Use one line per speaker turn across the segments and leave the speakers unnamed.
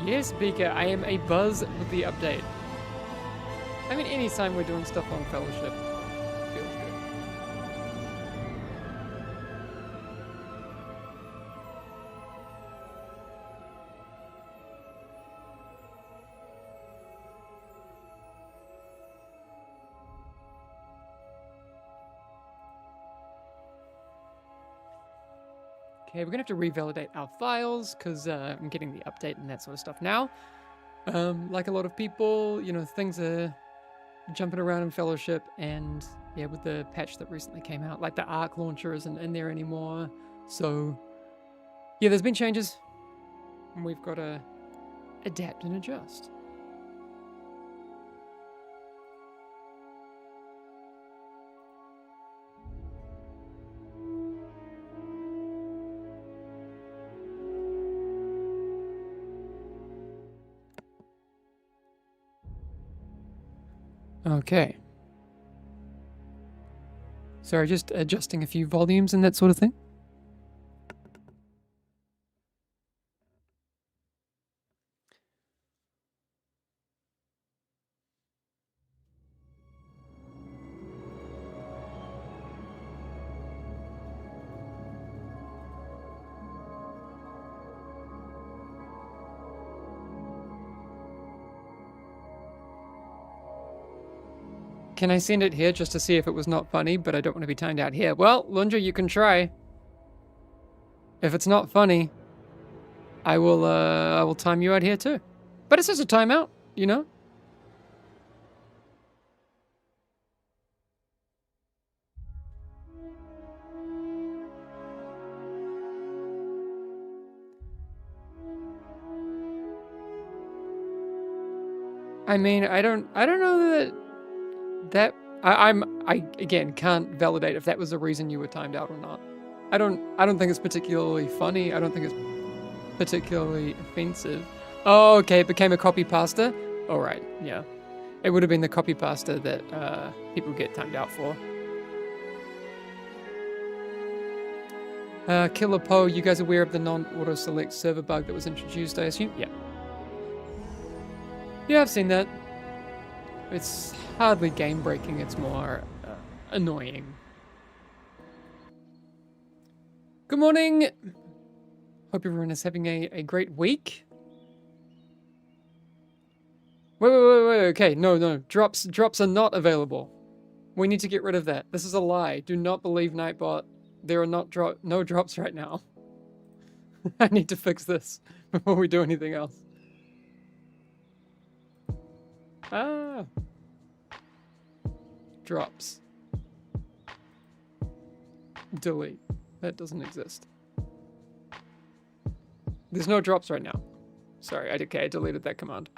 Yes, Beaker, I am a buzz with the update. I mean, anytime we're doing stuff on Fellowship, feels good. Okay, we're gonna have to revalidate our files because I'm getting the update and that sort of stuff now. Like a lot of people, you know, things are jumping around in Fellowship, and yeah, with the patch that recently came out, like the Arc launcher isn't in there anymore. So yeah, there's been changes, and we've got to adapt and adjust. Okay. Sorry, just adjusting a few volumes and that sort of thing. Can I send it here just to see if it was not funny, but I don't want to be timed out here? Well, Lundra, you can try. If it's not funny, I will time you out here too. But it's just a timeout, you know? I mean, I don't know that I again can't validate if that was the reason you were timed out or not. I don't think it's particularly funny. I don't think it's particularly offensive. Oh, okay, it became a copy pasta. All right, yeah, it would have been the copy pasta that people get timed out for. Killer Poe, you guys aware of the non-auto select server bug that was introduced? I assume. Yeah. Yeah, I've seen that. It's hardly game breaking, it's more annoying. Good morning. Hope everyone is having a great week. Wait, okay, no. Drops are not available. We need to get rid of that. This is a lie. Do not believe Nightbot. There are no drops right now. I need to fix this before we do anything else. Ah. Drops. Delete. That doesn't exist. There's no drops right now. Sorry, I deleted that command.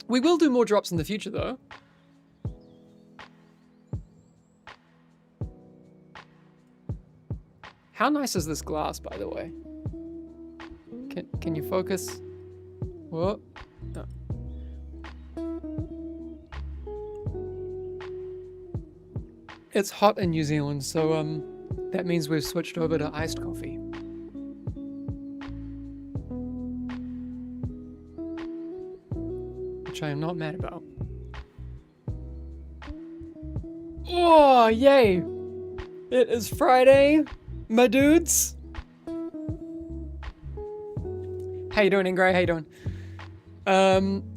We will do more drops in the future, though. How nice is this glass, by the way? Can you focus? Whoa. No. It's hot in New Zealand, so that means we've switched over to iced coffee. Which I am not mad about. Oh, yay! It is Friday, my dudes. How you doing, Ingray? How you doing?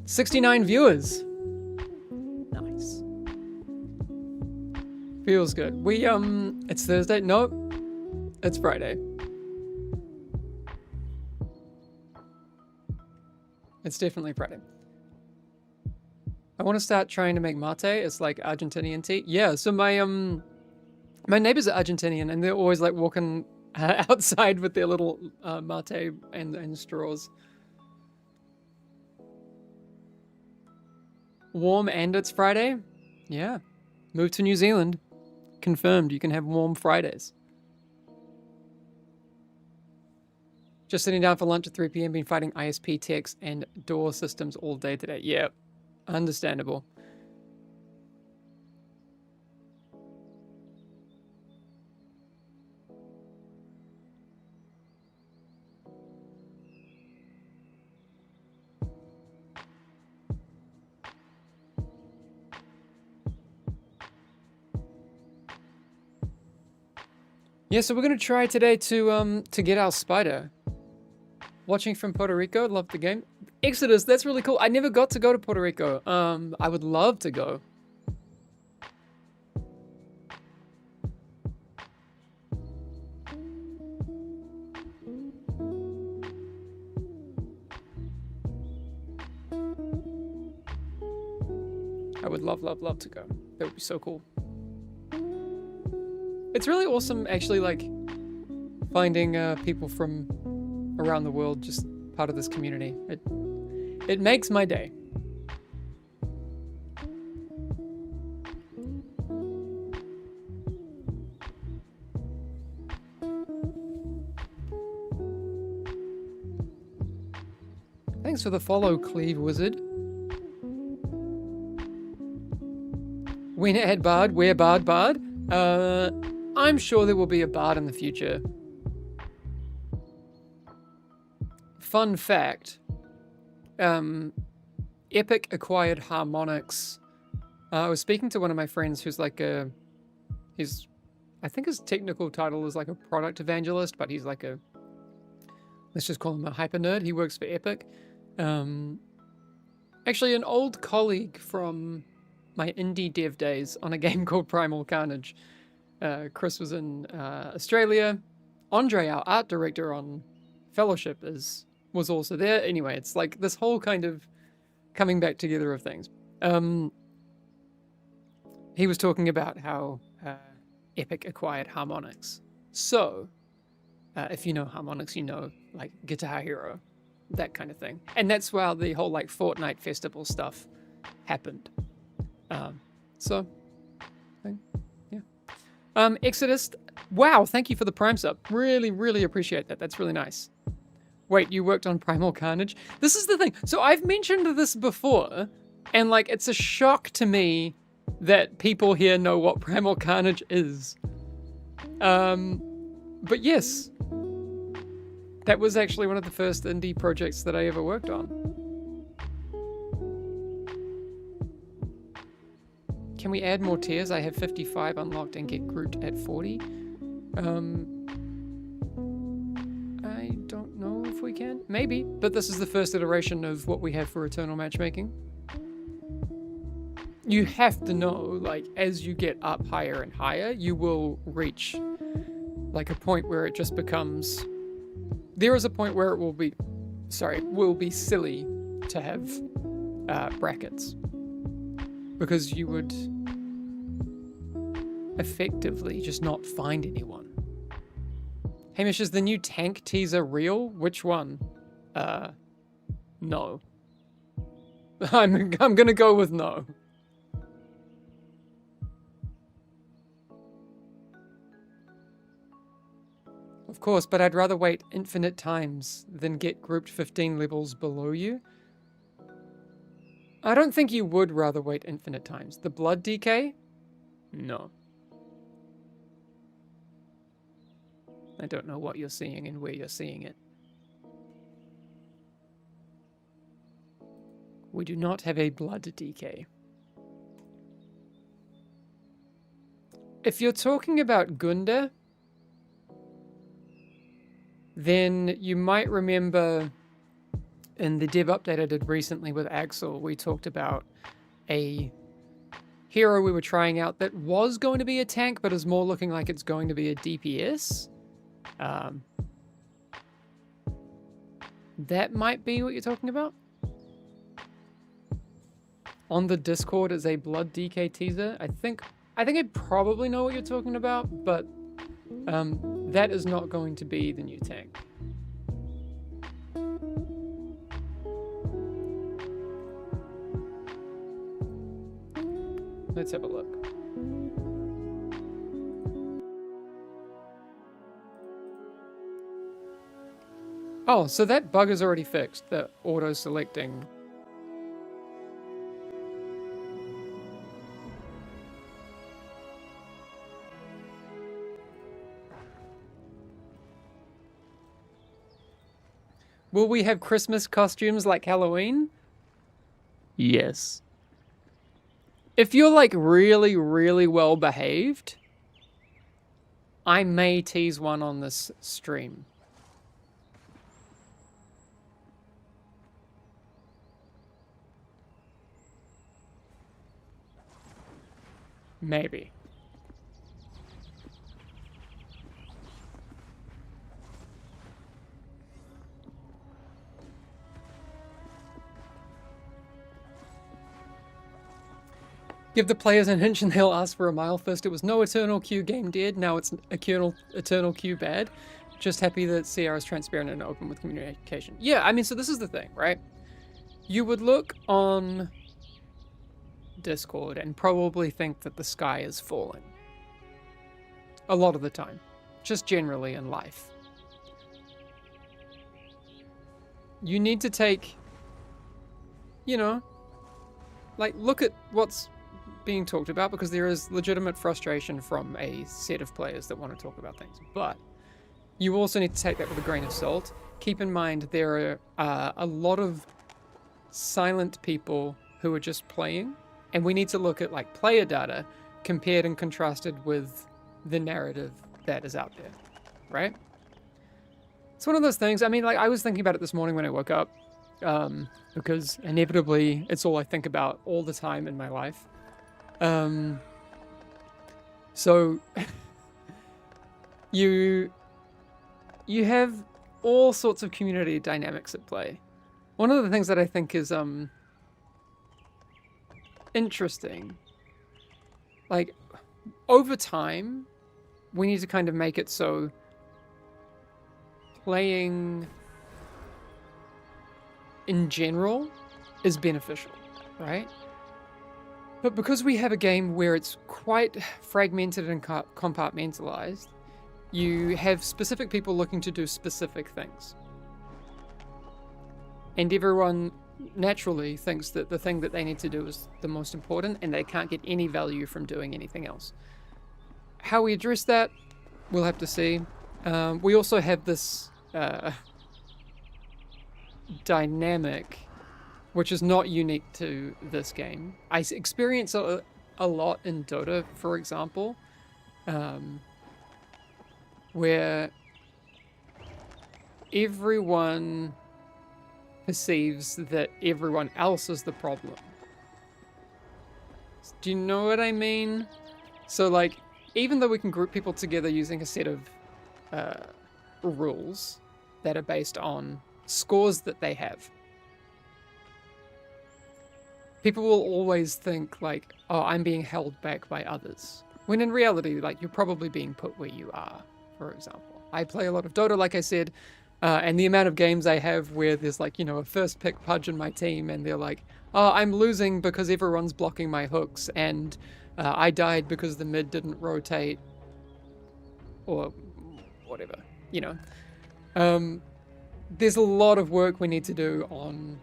69 viewers. Nice. Feels good. We, it's Thursday. Nope. It's Friday. It's definitely Friday. I want to start trying to make mate. It's like Argentinian tea. Yeah, so my neighbors are Argentinian, and they're always like walking outside with their little mate and straws. Warm and it's Friday? Yeah. Move to New Zealand. Confirmed, you can have warm Fridays. Just sitting down for lunch at 3 p.m. Been fighting ISP techs and door systems all day today. Yeah, understandable. Yeah, so we're gonna try today to get our spider. Watching from Puerto Rico, love the game. Exodus, that's really cool. I never got to go to Puerto Rico. I would love to go. I would love, love, love to go. That would be so cool. It's really awesome, actually, like, finding people from around the world just part of this community. It makes my day. Thanks for the follow, Cleve Wizard. When add Bard, where Bard Bard? I'm sure there will be a Bard in the future. Fun fact, Epic acquired Harmonix. I was speaking to one of my friends who's like I think his technical title is like a product evangelist, but he's like let's just call him a hyper nerd. He works for Epic. Actually an old colleague from my indie dev days on a game called Primal Carnage. Chris was in Australia. Andre, our art director on Fellowship, was also there. Anyway, it's like this whole kind of coming back together of things. He was talking about how Epic acquired Harmonix. So, if you know Harmonix, you know, like Guitar Hero, that kind of thing. And that's where the whole like Fortnite festival stuff happened. So, yeah. Exodus, wow, thank you for the Prime sub. Really, really appreciate that. That's really nice. Wait, you worked on Primal Carnage? This is the thing. So I've mentioned this before, and like it's a shock to me that people here know what Primal Carnage is. But yes, that was actually one of the first indie projects that I ever worked on. Can we add more tiers? I have 55 unlocked and get grouped at 40. I don't know if we can. Maybe, but this is the first iteration of what we have for Eternal Matchmaking. You have to know, like, as you get up higher and higher, you will reach, like, a point where it just becomes... There is a point where it will be silly to have brackets. Because you would effectively just not find anyone. Hamish, is the new tank teaser real? Which one? No. I'm gonna go with no. Of course, but I'd rather wait infinite times than get grouped 15 levels below you. I don't think you would rather wait infinite times. The blood decay? No. I don't know what you're seeing and where you're seeing it. We do not have a blood decay. If you're talking about Gunda, then you might remember in the dev update I did recently with Axel, we talked about a hero we were trying out that was going to be a tank, but is more looking like it's going to be a DPS. That might be what you're talking about. On the Discord is a blood DK teaser. I think I probably know what you're talking about, but that is not going to be the new tank. Let's have a look. Oh, so that bug is already fixed, the auto-selecting. Will we have Christmas costumes like Halloween? Yes. If you're like really, really well behaved, I may tease one on this stream. Maybe. Give the players an inch and they'll ask for a mile. First it was no eternal Q game dead, now it's eternal Q bad. Just happy that CR is transparent and open with communication. Yeah, I mean, so this is the thing, right? You would look on Discord and probably think that the sky is falling. A lot of the time. Just generally in life. You need to take, you know, like, look at what's being talked about, because there is legitimate frustration from a set of players that want to talk about things. But you also need to take that with a grain of salt. Keep in mind there are a lot of silent people who are just playing, and we need to look at like player data compared and contrasted with the narrative that is out there, right? It's one of those things. I mean, like, I was thinking about it this morning when I woke up, because inevitably it's all I think about all the time in my life. So you have all sorts of community dynamics at play. One of the things that I think is interesting, like, over time we need to kind of make it so playing in general is beneficial, right? But because we have a game where it's quite fragmented and compartmentalized, you have specific people looking to do specific things. And everyone naturally thinks that the thing that they need to do is the most important, and they can't get any value from doing anything else. How we address that, we'll have to see. We also have this dynamic, which is not unique to this game. I experience a lot in Dota, for example, where everyone perceives that everyone else is the problem. Do you know what I mean? So, like, even though we can group people together using a set of rules that are based on scores that they have, people will always think like, oh, I'm being held back by others. When in reality, like, you're probably being put where you are, for example. I play a lot of Dota, like I said, and the amount of games I have where there's like, you know, a first pick Pudge in my team and they're like, oh, I'm losing because everyone's blocking my hooks, and I died because the mid didn't rotate, or whatever, you know. There's a lot of work we need to do on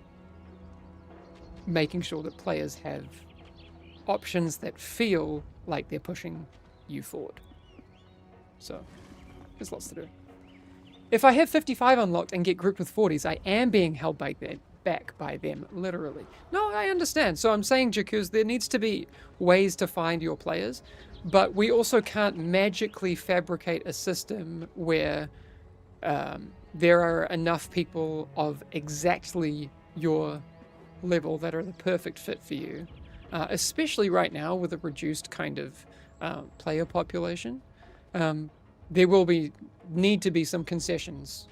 making sure that players have options that feel like they're pushing you forward. So, there's lots to do. If I have 55 unlocked and get grouped with 40s, I am being held back by them, literally. No, I understand. So I'm saying, Jakuz, there needs to be ways to find your players, but we also can't magically fabricate a system where there are enough people of exactly your level that are the perfect fit for you, especially right now with a reduced kind of player population. There will need to be some concessions.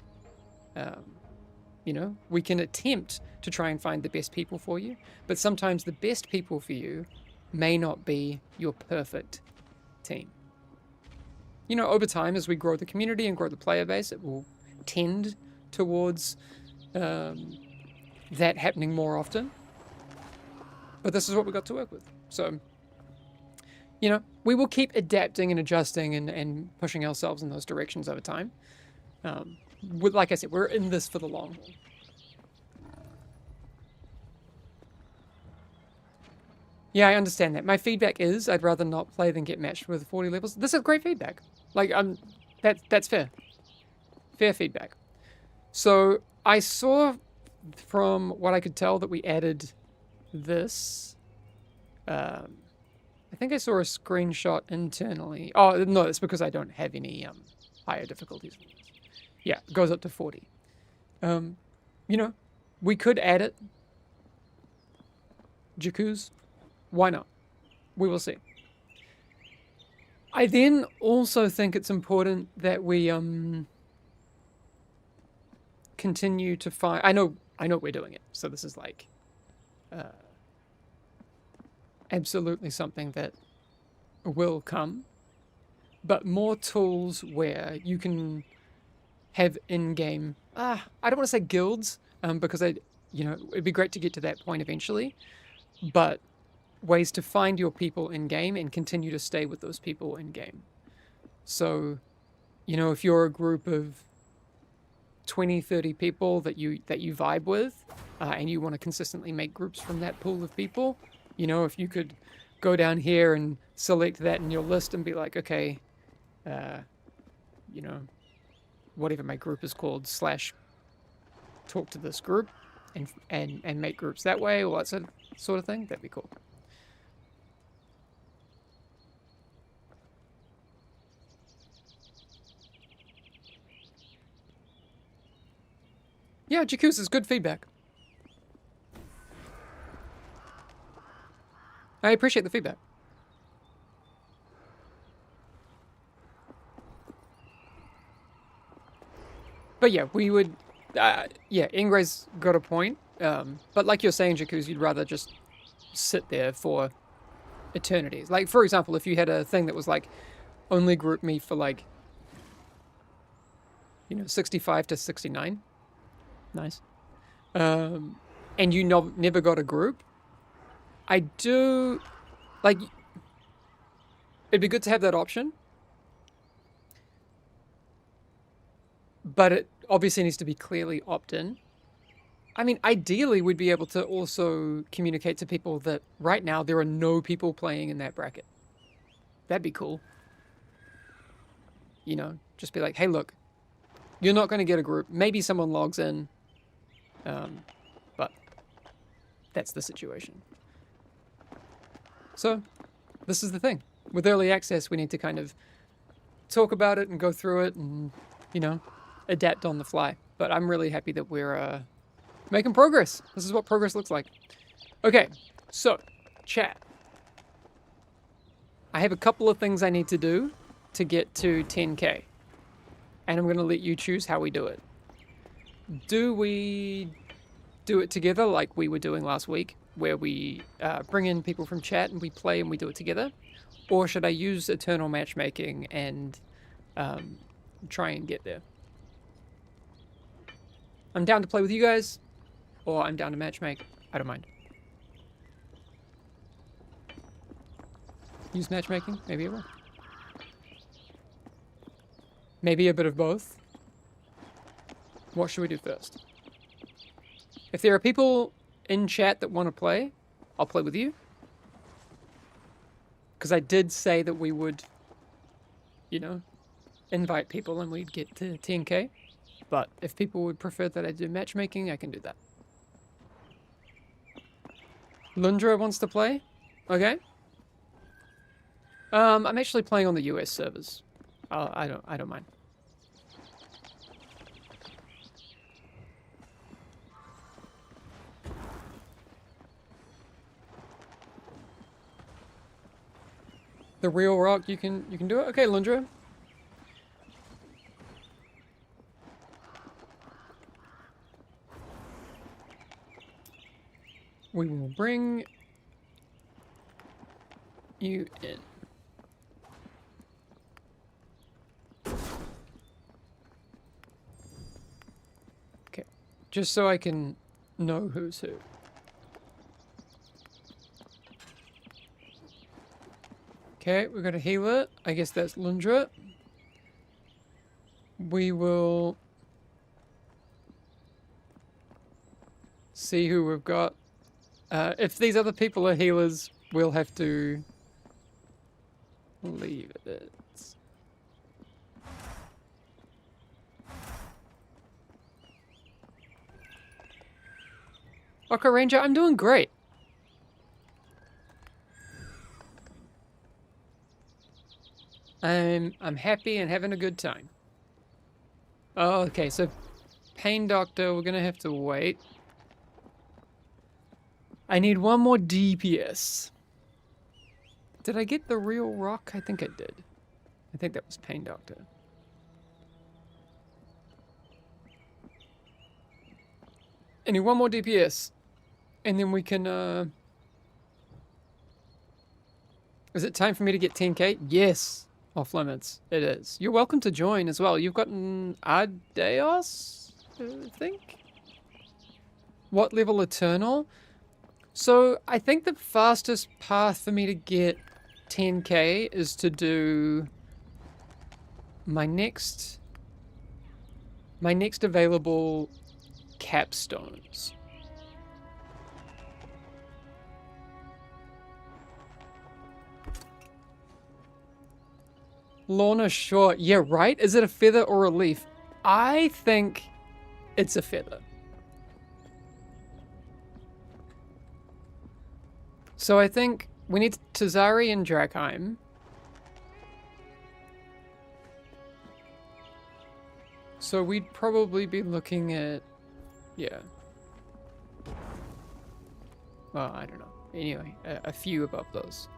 You know, we can attempt to try and find the best people for you, but sometimes the best people for you may not be your perfect team. You know, over time, as we grow the community and grow the player base, it will tend towards that happening more often. But this is what we got to work with. So, you know, we will keep adapting and adjusting and pushing ourselves in those directions over time. Like I said, we're in this for the long haul. Yeah, I understand that. My feedback is I'd rather not play than get matched with 40 levels. This is great feedback. Like, that's fair. Fair feedback. So I saw from what I could tell that we added this I think I saw a screenshot internally. Oh, no, it's because I don't have any higher difficulties. Yeah, it goes up to 40. You know, we could add it. Jakuz. Why not? We will see. I then also think it's important that we continue to find. I know we're doing it. So this is like absolutely something that will come, but more tools where you can have in-game. I don't want to say guilds, because it'd be great to get to that point eventually, but ways to find your people in game and continue to stay with those people in game. So, if you're a group of 20, 30 people that you vibe with, and you want to consistently make groups from that pool of people, if you could go down here and select that in your list and be like, okay, whatever my group is called, / talk to this group and make groups that way, or that sort of thing, that'd be cool. Yeah, Jakuz is good feedback. I appreciate the feedback. But yeah, we would... Ingray's got a point. But like you're saying, Jakuz, you'd rather just sit there for eternities. Like, for example, if you had a thing that was like, only group me for like, 65 to 69. Nice. And you never got a group. I do... Like, it'd be good to have that option. But it obviously needs to be clearly opt-in. I mean, ideally, we'd be able to also communicate to people that right now there are no people playing in that bracket. That'd be cool. Just be like, hey, look, you're not going to get a group. Maybe someone logs in. But that's the situation. So, this is the thing. With early access, we need to kind of talk about it and go through it and, adapt on the fly. But I'm really happy that we're making progress. This is what progress looks like. Okay, so, chat. I have a couple of things I need to do to get to 10k. And I'm going to let you choose how we do it. Do we do it together like we were doing last week, where we bring in people from chat and we play and we do it together? Or should I use eternal matchmaking and try and get there? I'm down to play with you guys, or I'm down to matchmake. I don't mind. Use matchmaking? Maybe it will. Maybe a bit of both. What should we do first? If there are people in chat that want to play, I'll play with you. Because I did say that we would, invite people and we'd get to 10k. But if people would prefer that I do matchmaking, I can do that. Lundra wants to play? Okay. I'm actually playing on the US servers. I don't mind. The real rock, you can do it? Okay, Lundra. We will bring you in. Okay, just so I can know who's who. Okay, we're gonna heal it. I guess that's Lundra. We will see who we've got. If these other people are healers, we'll have to leave it. Oka Ranger, I'm doing great. I'm happy and having a good time. Oh, okay, so Pain Doctor, we're gonna have to wait. I need one more DPS. Did I get the real rock? I think I did. I think that was Pain Doctor. I need one more DPS. And then we can, Is it time for me to get 10k? Yes. Off limits. It is. You're welcome to join as well. You've gotten Ardeos, I think? What level Eternal? So, I think the fastest path for me to get 10k is to do my next available capstones. Lorna Short. Yeah, right? Is it a feather or a leaf? I think it's a feather. So I think we need Tazari and Drakheim. So we'd probably be looking at... Yeah. Well, I don't know. Anyway, a few above those.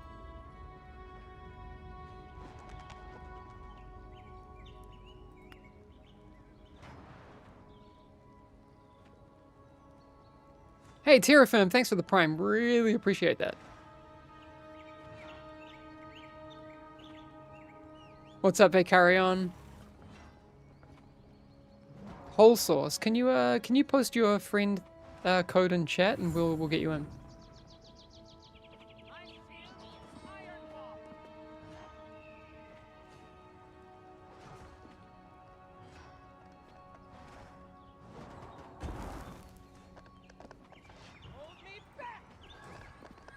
Hey, Terrafirm, thanks for the prime. Really appreciate that. What's up, Vicarion? Whole Source, can you post your friend code in chat and we'll get you in.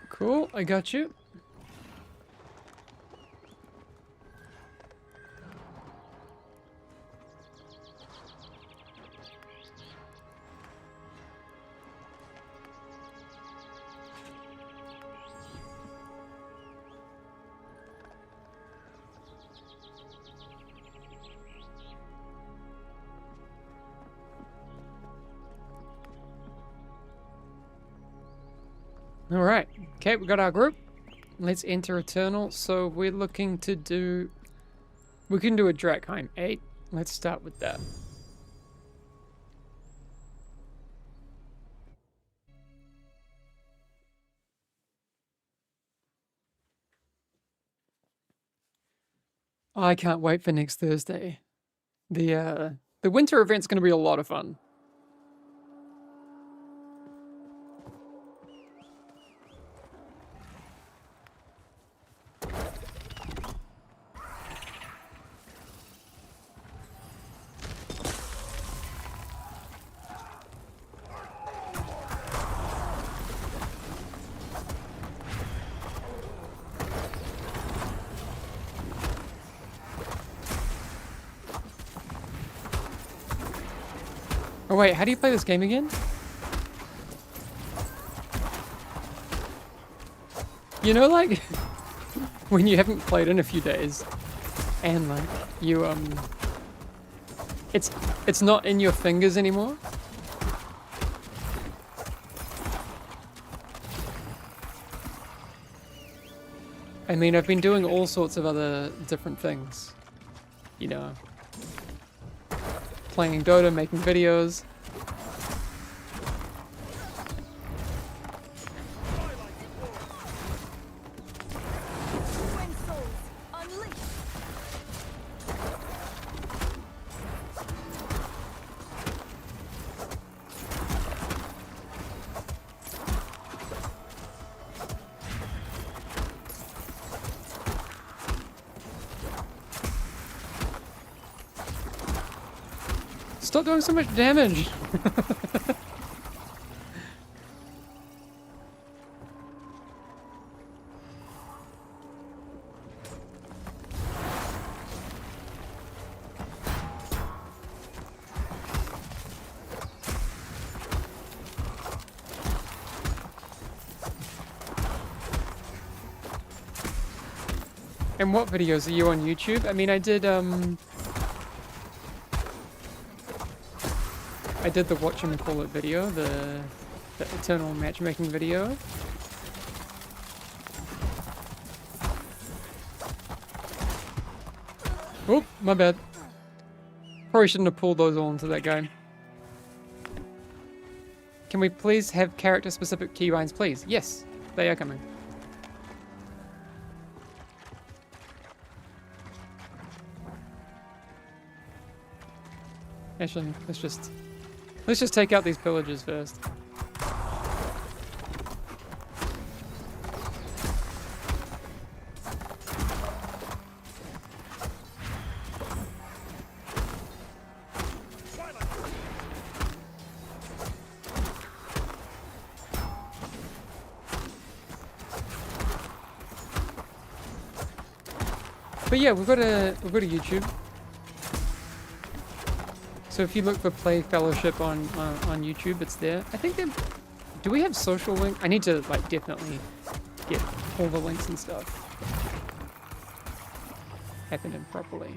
Cool, I got you. All right. Okay, we got our group. Let's enter Eternal. So we're looking to do... We can do a Drakheim 8. Let's start with that. I can't wait for next Thursday. The winter event's going to be a lot of fun. Oh wait, how do you play this game again? You know, like, when you haven't played in a few days, and like, you, it's not in your fingers anymore? I mean, I've been doing all sorts of other different things. You know, playing Dota, making videos. Stop doing so much damage! And what videos are you on YouTube? I mean, I did the whatchamacallit video, the eternal matchmaking video. Oh, my bad. Probably shouldn't have pulled those all into that guy. Can we please have character-specific keybinds, please? Yes, they are coming. Actually, let's just take out these pillagers first. But yeah, we've got a YouTube. So if you look for Play Fellowship on YouTube, it's there. I think do we have social link? I need to like definitely get all the links and stuff happening properly.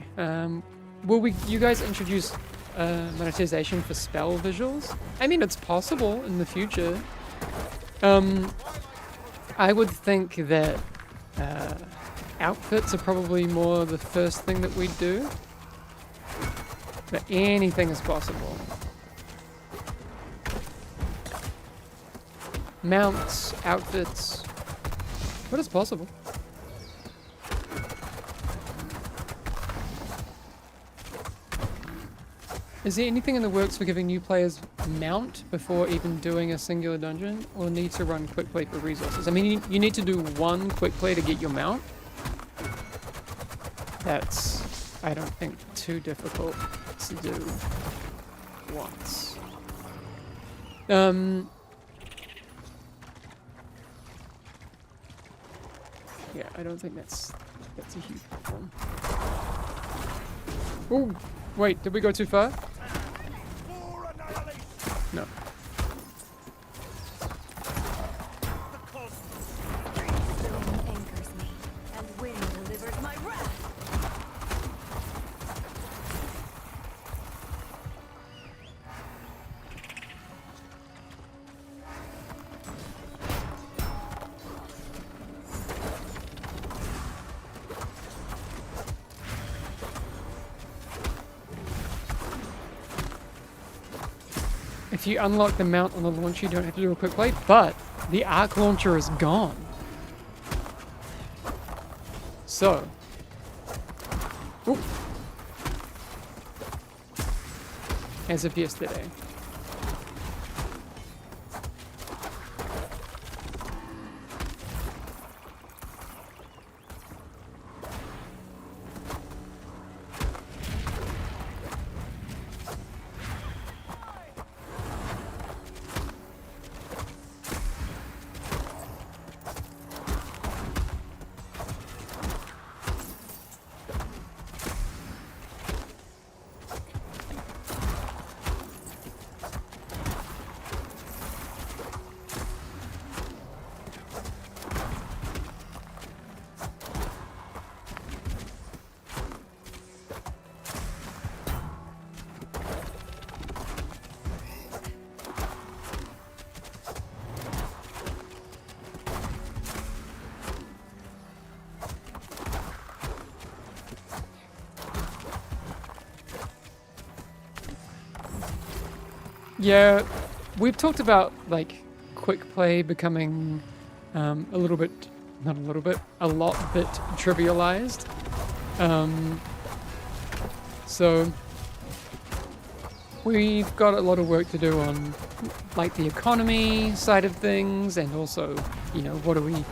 Will you guys introduce monetization for spell visuals? I mean, it's possible in the future. I would think that outfits are probably more the first thing that we do. But anything is possible. Mounts, outfits. What is possible? Is there anything in the works for giving new players mount before even doing a singular dungeon? Or need to run quick play for resources? I mean, you need to do one quick play to get your mount. That's, I don't think, too difficult to do once. Yeah, I don't think that's a huge problem. Oh, wait, did we go too far? No. If you unlock the mount on the launch, you don't have to do a quick play, but the arc launcher is gone. So. Ooh. As of yesterday. Yeah, we've talked about like quick play becoming a lot bit trivialized. So we've got a lot of work to do on like the economy side of things, and also, you know, what do we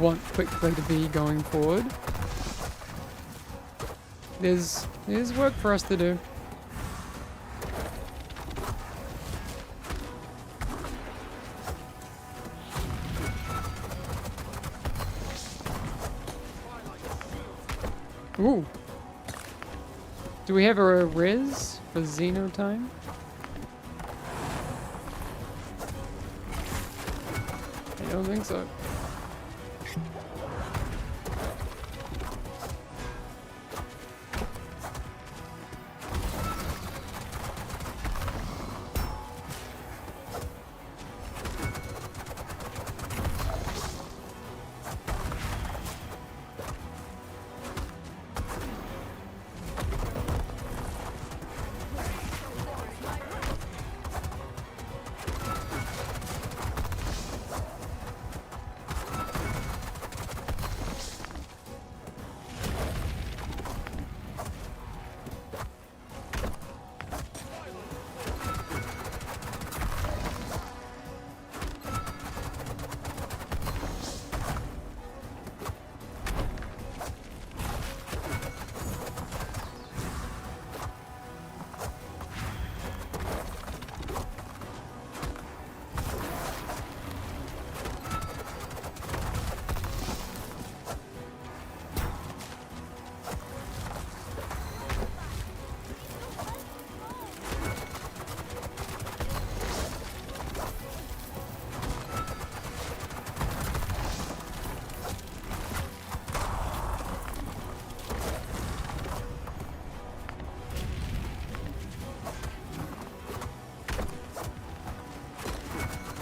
want quick play to be going forward. There's work for us to do. Ooh. Do we have a res for Xeno time? I don't think so.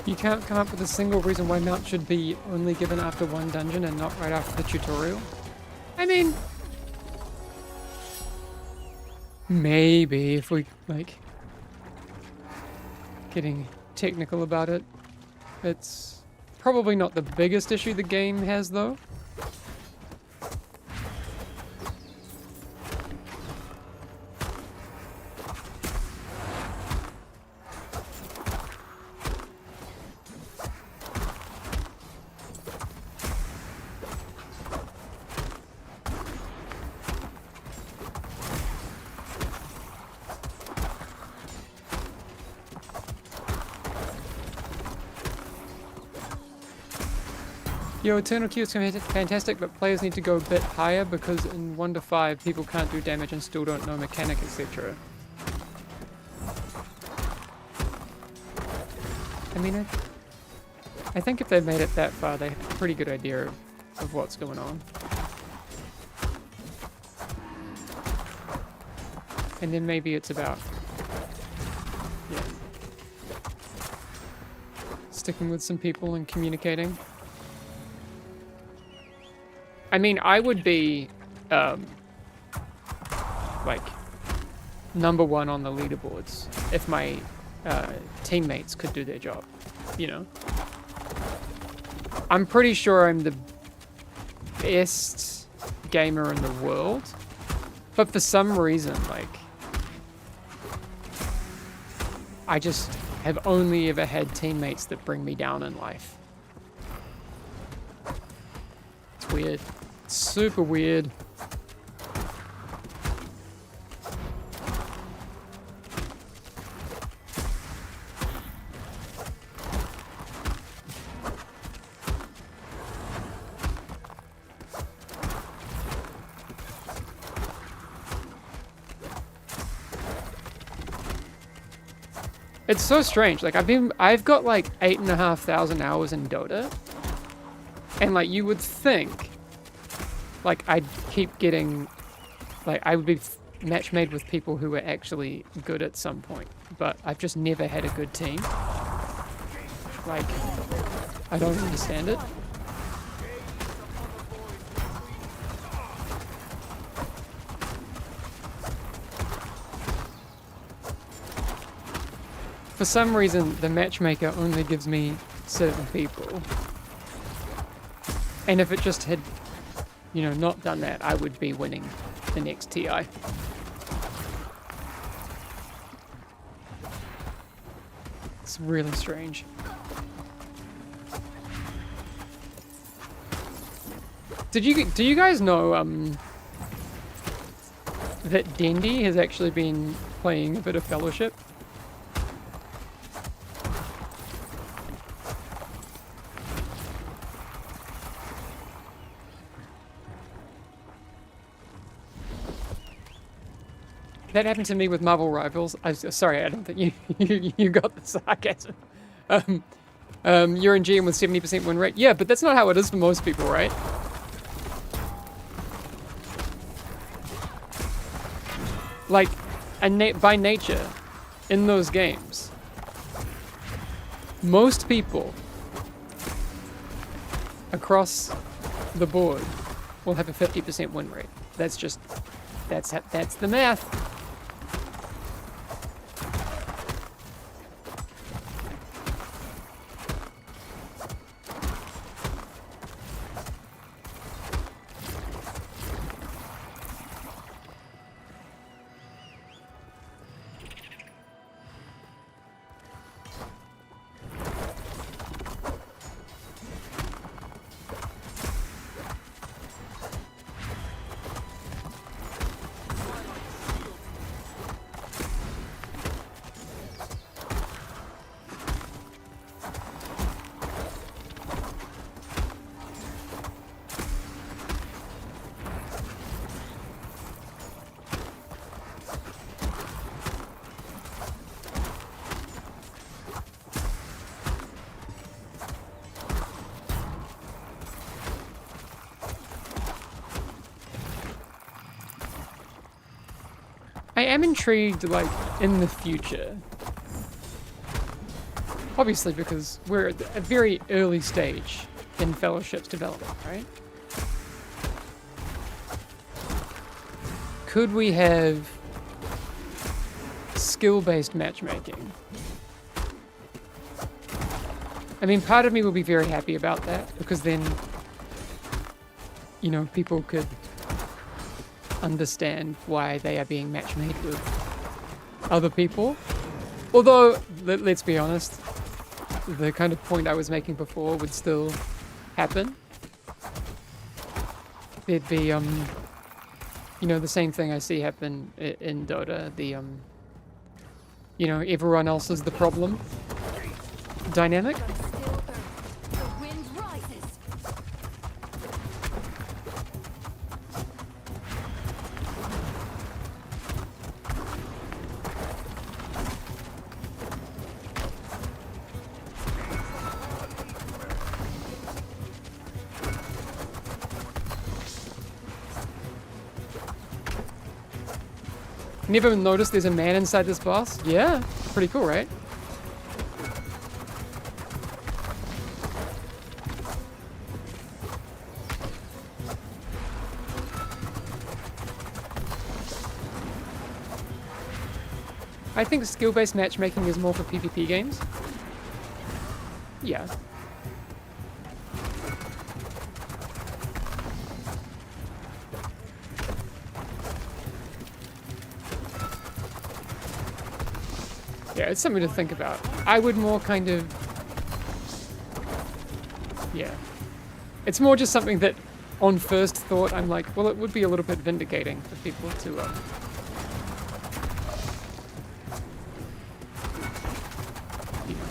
You can't come up with a single reason why mount should be only given after one dungeon and not right after the tutorial? I mean, maybe if we, like, getting technical about it. It's probably not the biggest issue the game has, though. Yo, Eternal Q is fantastic, but players need to go a bit higher because in 1 to 5 people can't do damage and still don't know mechanic, etc. I mean, I think if they've made it that far, they have a pretty good idea of what's going on. And then maybe it's about, yeah, sticking with some people and communicating. I mean, I would be, like, #1 on the leaderboards if my teammates could do their job, you know? I'm pretty sure I'm the best gamer in the world, but for some reason, like, I just have only ever had teammates that bring me down in life. It's weird. It's super weird. It's so strange. Like I've got like 8,500 hours in Dota, and like you would think, like I'd keep getting, like I would be match made with people who were actually good at some point, but I've just never had a good team. Like, I don't understand it. For some reason, the matchmaker only gives me certain people. And if it just had, you know, not done that, I would be winning the next TI. It's really strange. Do you guys know that Dendy has actually been playing a bit of Fellowship? That happened to me with Marvel Rivals. Sorry, I don't think you got the sarcasm. You're in GM with 70% win rate. Yeah, but that's not how it is for most people, right? Like, by nature, in those games, most people across the board will have a 50% win rate. That's just, that's the math. I am intrigued, like, in the future. Obviously, because we're at a very early stage in Fellowship's development, right? Could we have skill-based matchmaking? I mean, part of me will be very happy about that, because then, you know, people could understand why they are being matchmade with other people. Although, let's be honest, the kind of point I was making before would still happen. There'd be, you know, the same thing I see happen in Dota, the, you know, everyone else is the problem dynamic. Never noticed there's a man inside this boss? Yeah, pretty cool, right? I think skill-based matchmaking is more for PvP games. Yeah. Yeah, it's something to think about. I would more kind of... Yeah. It's more just something that, on first thought, I'm like, well, it would be a little bit vindicating for people to, you know,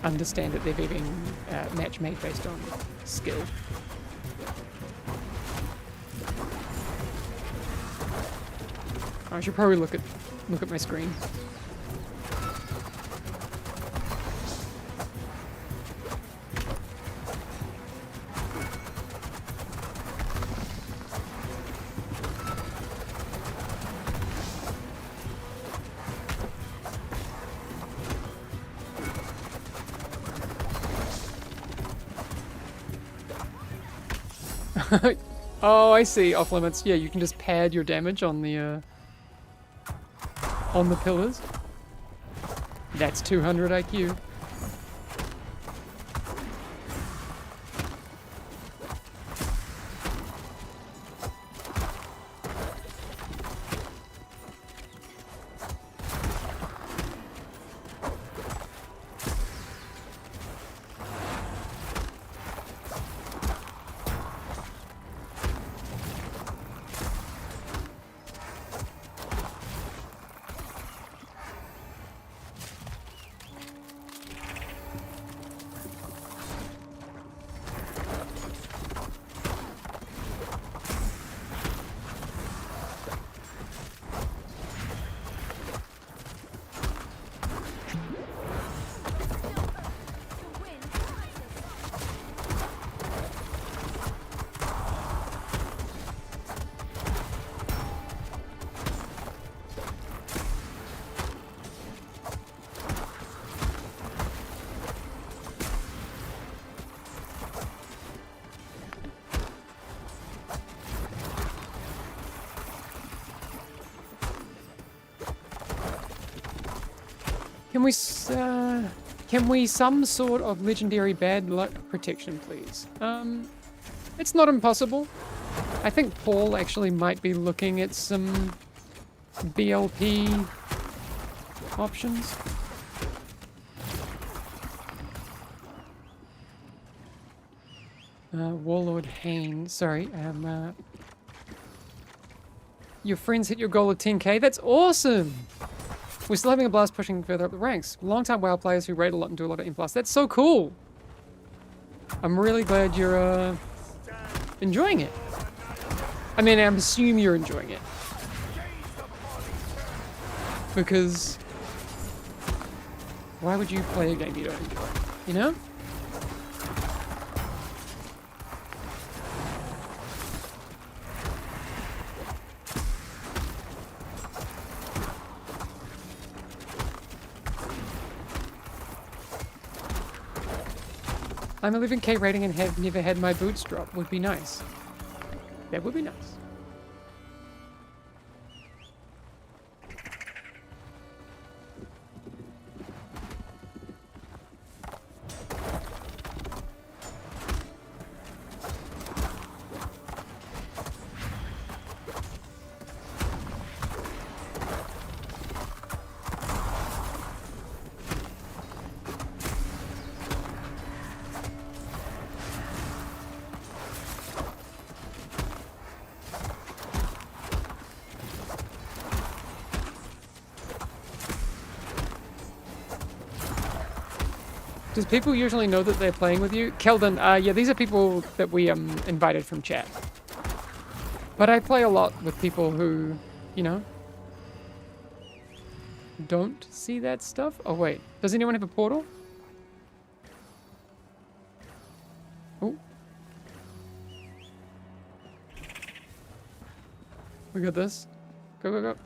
understand that they're being match-made based on skill. I should probably look at my screen. Oh, I see. Off limits. Yeah, you can just pad your damage on the pillars. That's 200 IQ. Can we some sort of legendary bad luck protection, please? It's not impossible. I think Paul actually might be looking at some BLP options. Warlord Hain, sorry, your friends hit your goal of 10k? That's awesome! We're still having a blast pushing further up the ranks. Long-time WoW players who raid a lot and do a lot of M+. That's so cool! I'm really glad you're, enjoying it. I mean, I'm assuming you're enjoying it. Because... why would you play a game you don't enjoy? You know? I'm 11k rating and have never had my boots drop. Would be nice. That would be nice. Does people usually know that they're playing with you? Keldon, yeah, these are people that we invited from chat. But I play a lot with people who, you know, don't see that stuff. Oh, wait. Does anyone have a portal? Oh. We got this. Go, go, go.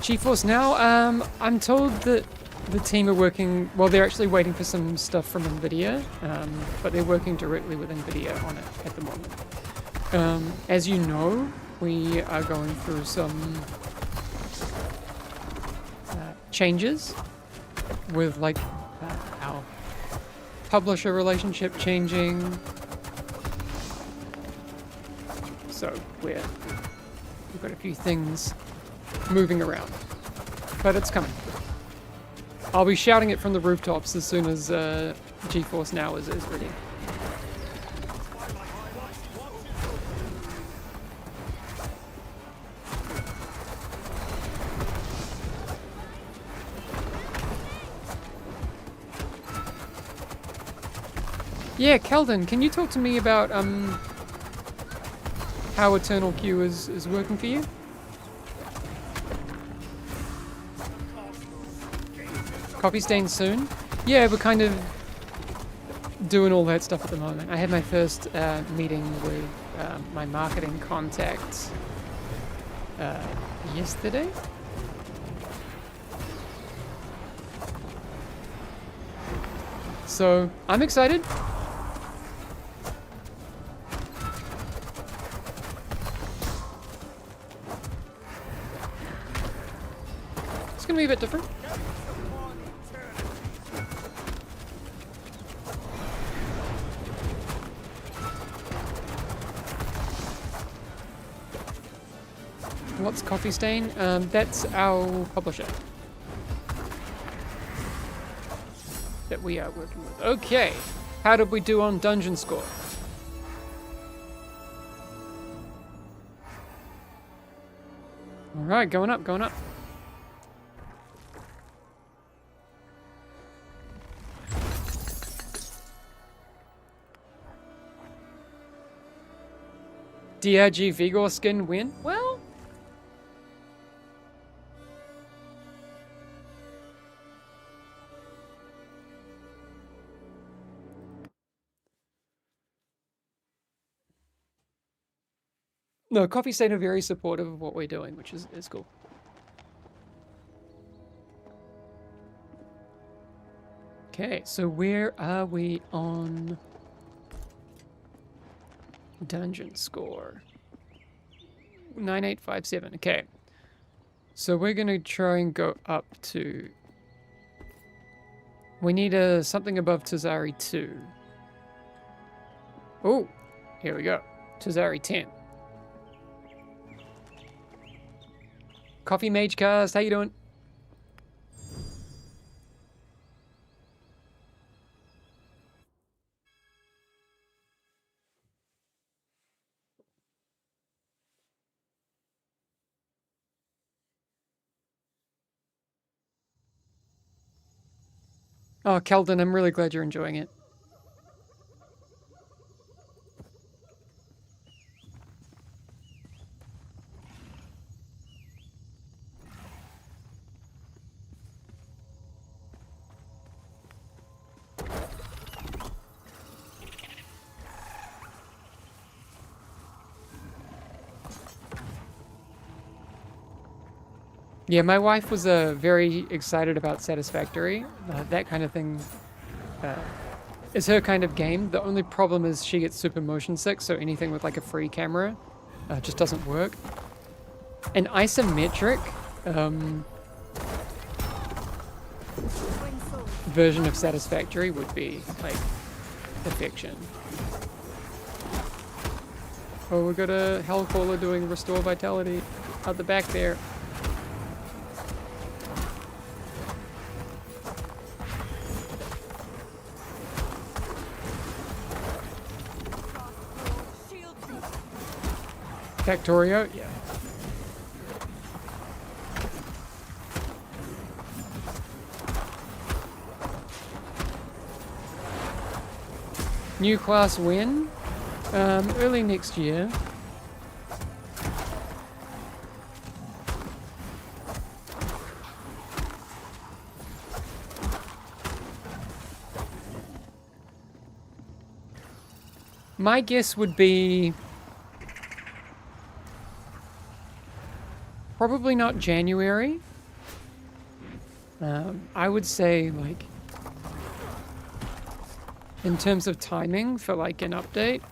GeForce Now, I'm told that the team are working, well, they're actually waiting for some stuff from NVIDIA, but they're working directly with NVIDIA on it at the moment. As you know, we are going through some changes with, like, our publisher relationship changing. So we've got a few things moving around, but it's coming. I'll be shouting it from the rooftops as soon as GeForce Now is ready. Yeah, Keldon, can you talk to me about how Eternal Queue is working for you? Copy stain soon? Yeah, we're kind of doing all that stuff at the moment. I had my first meeting with my marketing contact yesterday. So I'm excited. It's gonna be a bit different. What's Coffee Stain? That's our publisher that we are working with. Okay, how did we do on dungeon score? All right, going up, going up. DRG Vigor skin win? Well, no, Coffee Stain are very supportive of what we're doing, which is cool. Okay, so where are we on dungeon score? 9857. Okay. So we're going to try and go up to... We need something above Tazari 2. Oh, here we go. Tazari 10. Coffee Mage Cast, how you doing? Oh, Keldon, I'm really glad you're enjoying it. Yeah, my wife was very excited about Satisfactory. That kind of thing is her kind of game. The only problem is she gets super motion sick, so anything with like a free camera just doesn't work. An isometric version of Satisfactory would be like perfection. Oh, we got a Hellcaller doing Restore Vitality out the back there. Factorio? Yeah. New class win? Early next year. My guess would be probably not January. I would say, like, in terms of timing for like an update,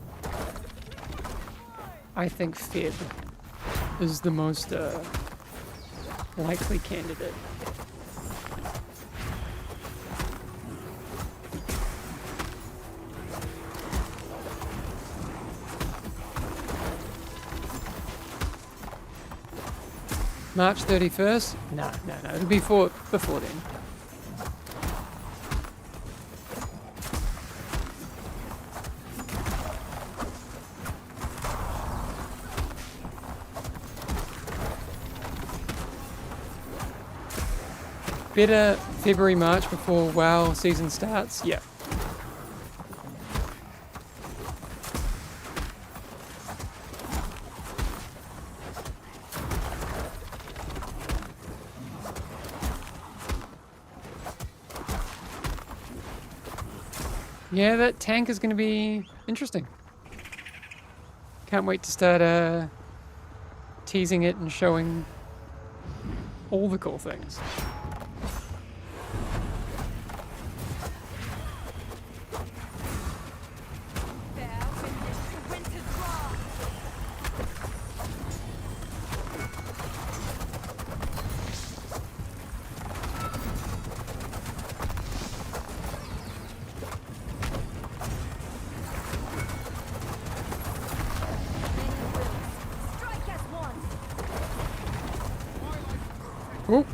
I think Feb is the most likely candidate. March 31st? No, it'll be before then. Better February, March before WoW season starts? Yeah. Yeah, that tank is going to be interesting. Can't wait to start teasing it and showing all the cool things. Oh.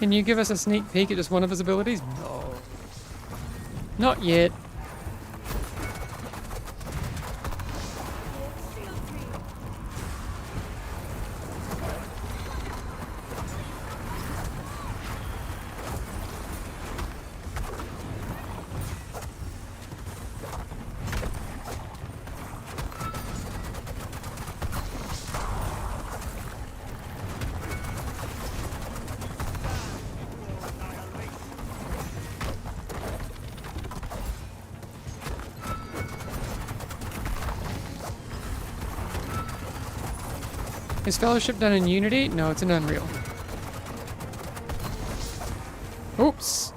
Can you give us a sneak peek at just one of his abilities? No. Not yet. Is Fellowship done in Unity? No, it's in Unreal. Oops.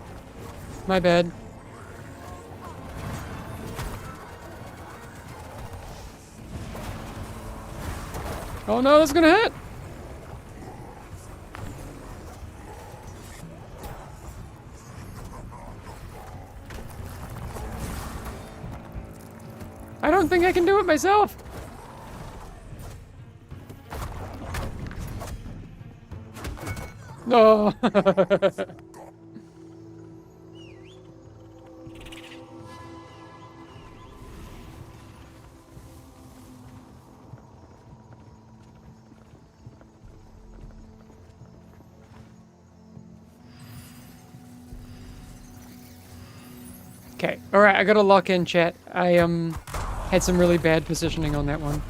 My bad. Oh no, that's gonna hit! I don't think I can do it myself! No. Okay, alright, I gotta lock in, chat. I had some really bad positioning on that one.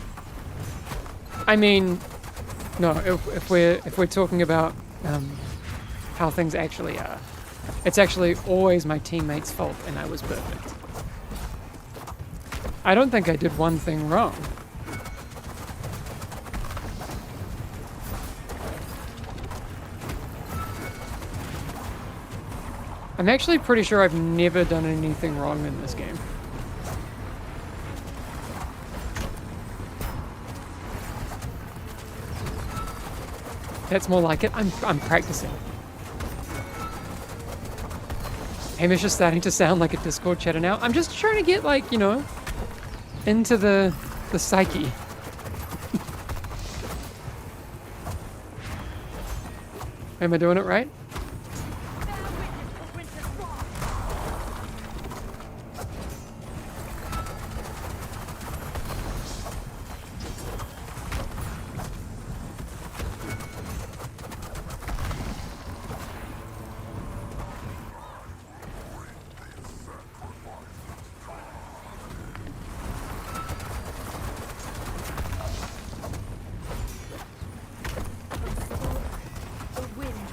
I mean, no, if we're talking about how things actually are, it's actually always my teammates' fault, and I was perfect. I don't think I did one thing wrong. I'm actually pretty sure I've never done anything wrong in this game. That's more like it. I'm practicing. Hamish is starting to sound like a Discord chatter now. I'm just trying to get, like, you know, into the psyche. Am I doing it right?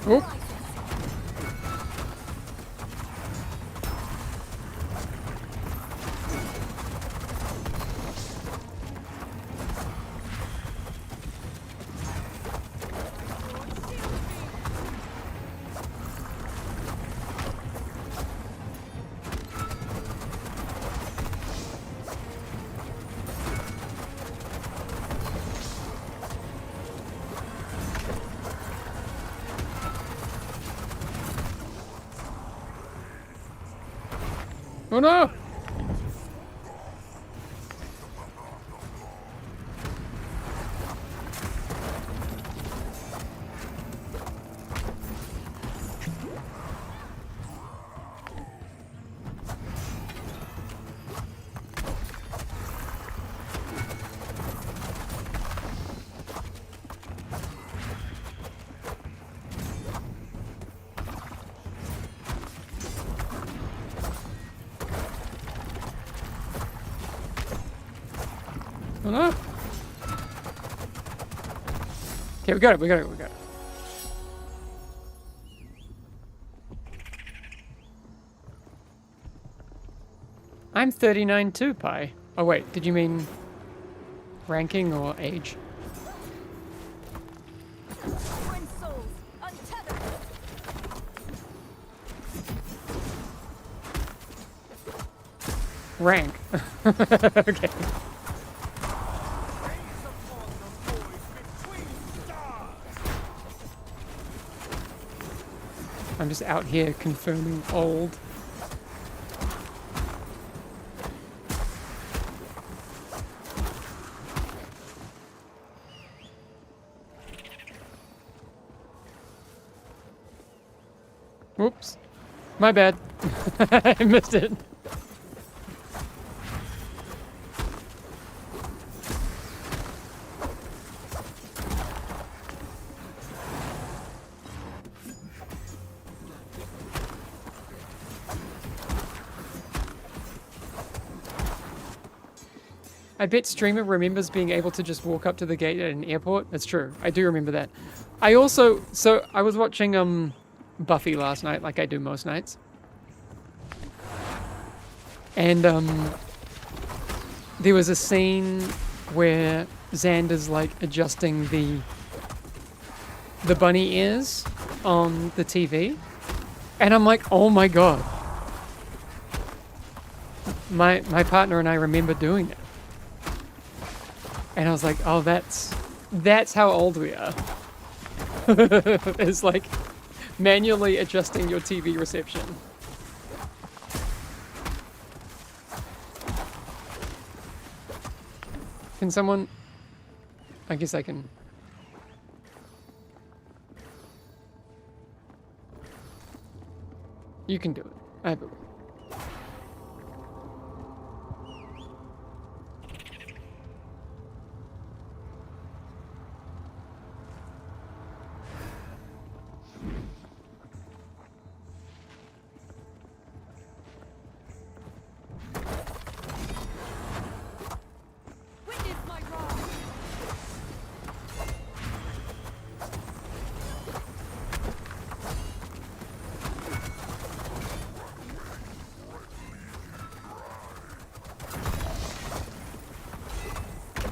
Oh. Oh no! Oh no! Okay, we got it, we got it, we got it. I'm 39 too, Pi. Oh wait, did you mean ranking or age? Rank. Okay. I'm just out here confirming old. Oops. My bad. I missed it. I bet streamer remembers being able to just walk up to the gate at an airport. That's true. I do remember that. I also, so I was watching Buffy last night, like I do most nights. And there was a scene where Xander's like adjusting the bunny ears on the TV. And I'm like, oh my god. My partner and I remember doing that. And I was like, oh, that's how old we are. It's like manually adjusting your TV reception. Can someone... I guess I can... You can do it. I believe.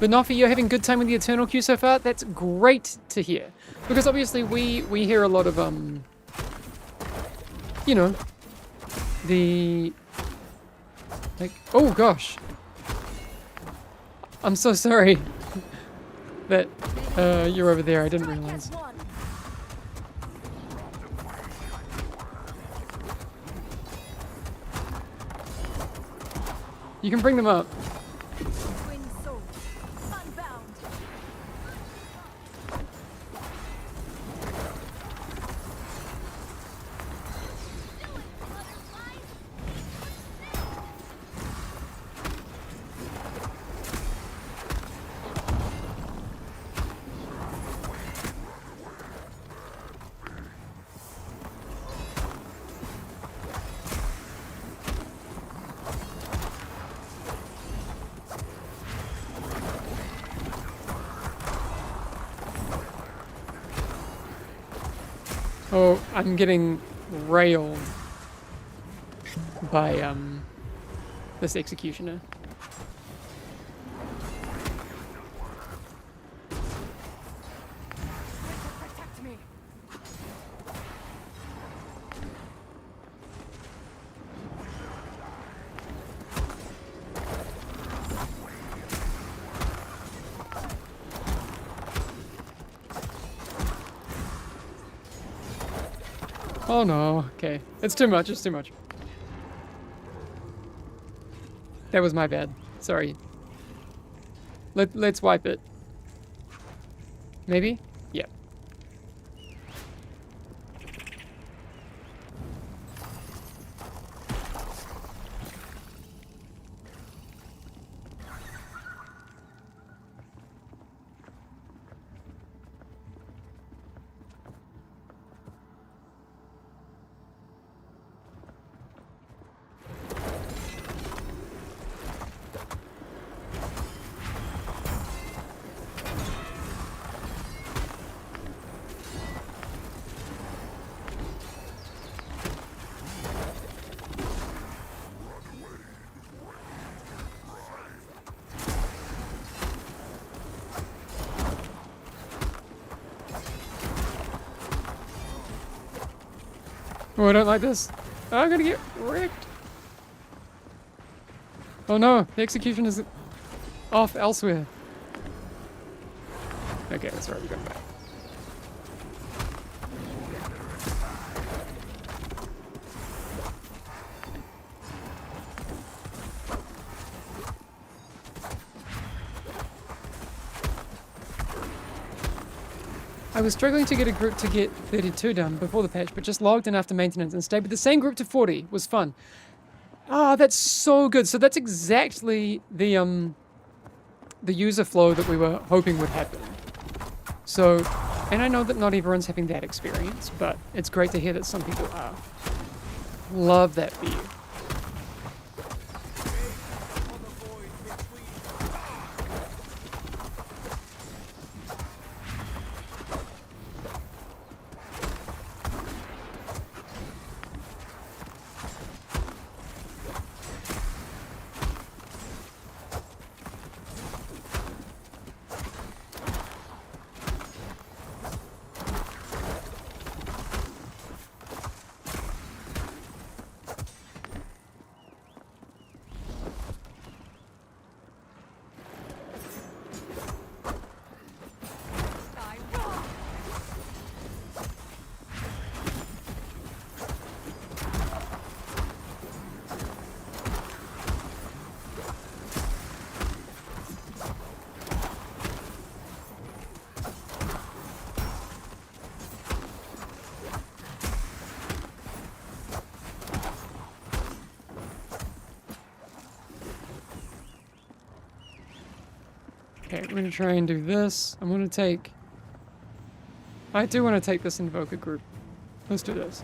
But Nofi, you're having good time with the Eternal queue so far? That's great to hear. Because obviously we hear a lot of, you know, like, oh gosh. I'm so sorry that you're over there. I didn't realize. You can bring them up. Oh, I'm getting railed by this executioner. Oh no, okay. It's too much, it's too much. That was my bad. Sorry. Let's wipe it. Maybe? Yeah. Oh, I don't like this. Oh, I'm gonna get wrecked. Oh no, the execution is off elsewhere. Okay, that's right, we got it back. I was struggling to get a group to get 32 done before the patch, but just logged in after maintenance and stayed with the same group to 40. Was fun. Ah, that's so good. So that's exactly the user flow that we were hoping would happen. So, and I know that not everyone's having that experience, but it's great to hear that some people are. Love that for you. Okay, we're going to try and do this. I'm going to take... I do want to take this Invoker group. Let's do this.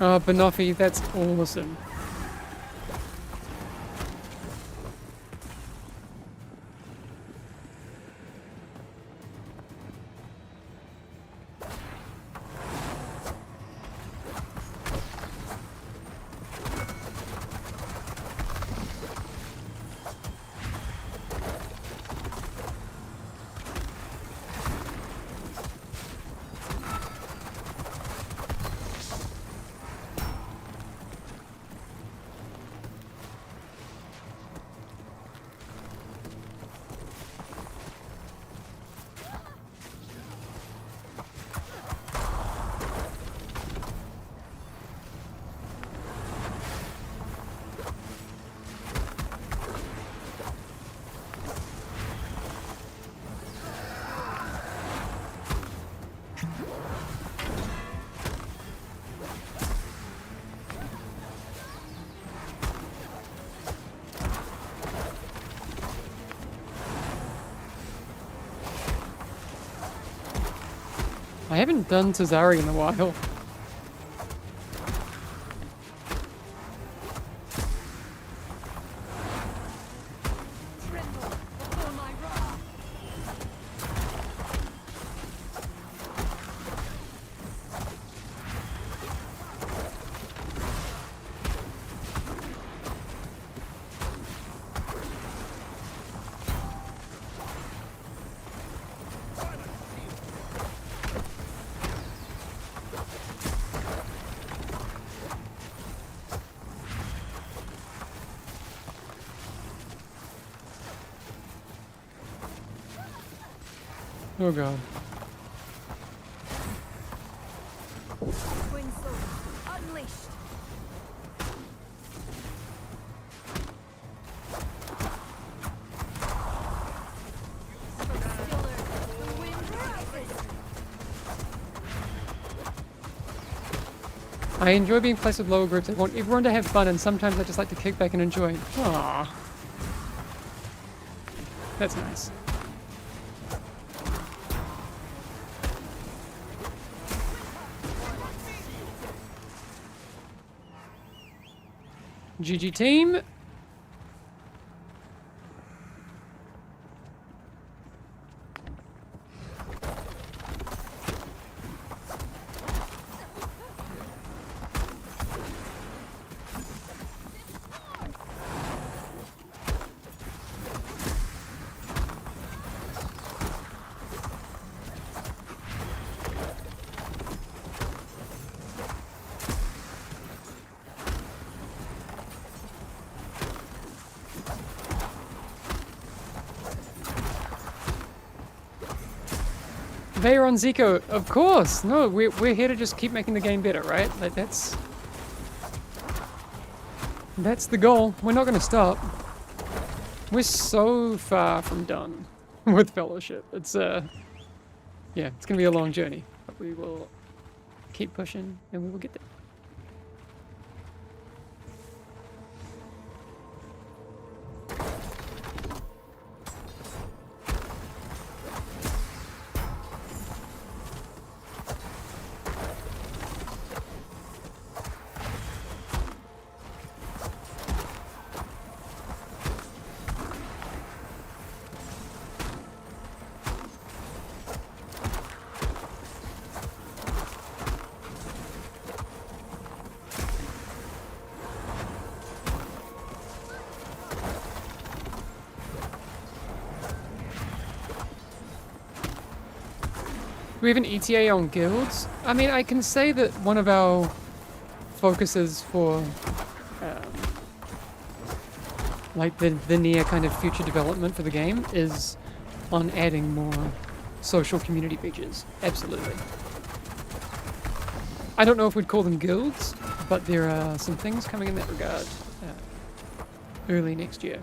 Oh, Banoffee, that's awesome. I haven't done Tazari in a while. Oh god.
Twin sword unleashed. The wind rises.
I enjoy being placed with lower groups. I want everyone to have fun, and sometimes I just like to kick back and enjoy. Aww. That's nice. GG team. Vayer on Zico, of course. No, we're here to just keep making the game better, right? Like that's the goal. We're not going to stop. We're so far from done with Fellowship. It's yeah, it's going to be a long journey, but we will keep pushing and we will get there. Do we have an ETA on guilds? I mean, I can say that one of our focuses for like the near kind of future development for the game is on adding more social community features. Absolutely. I don't know if we'd call them guilds, but there are some things coming in that regard early next year.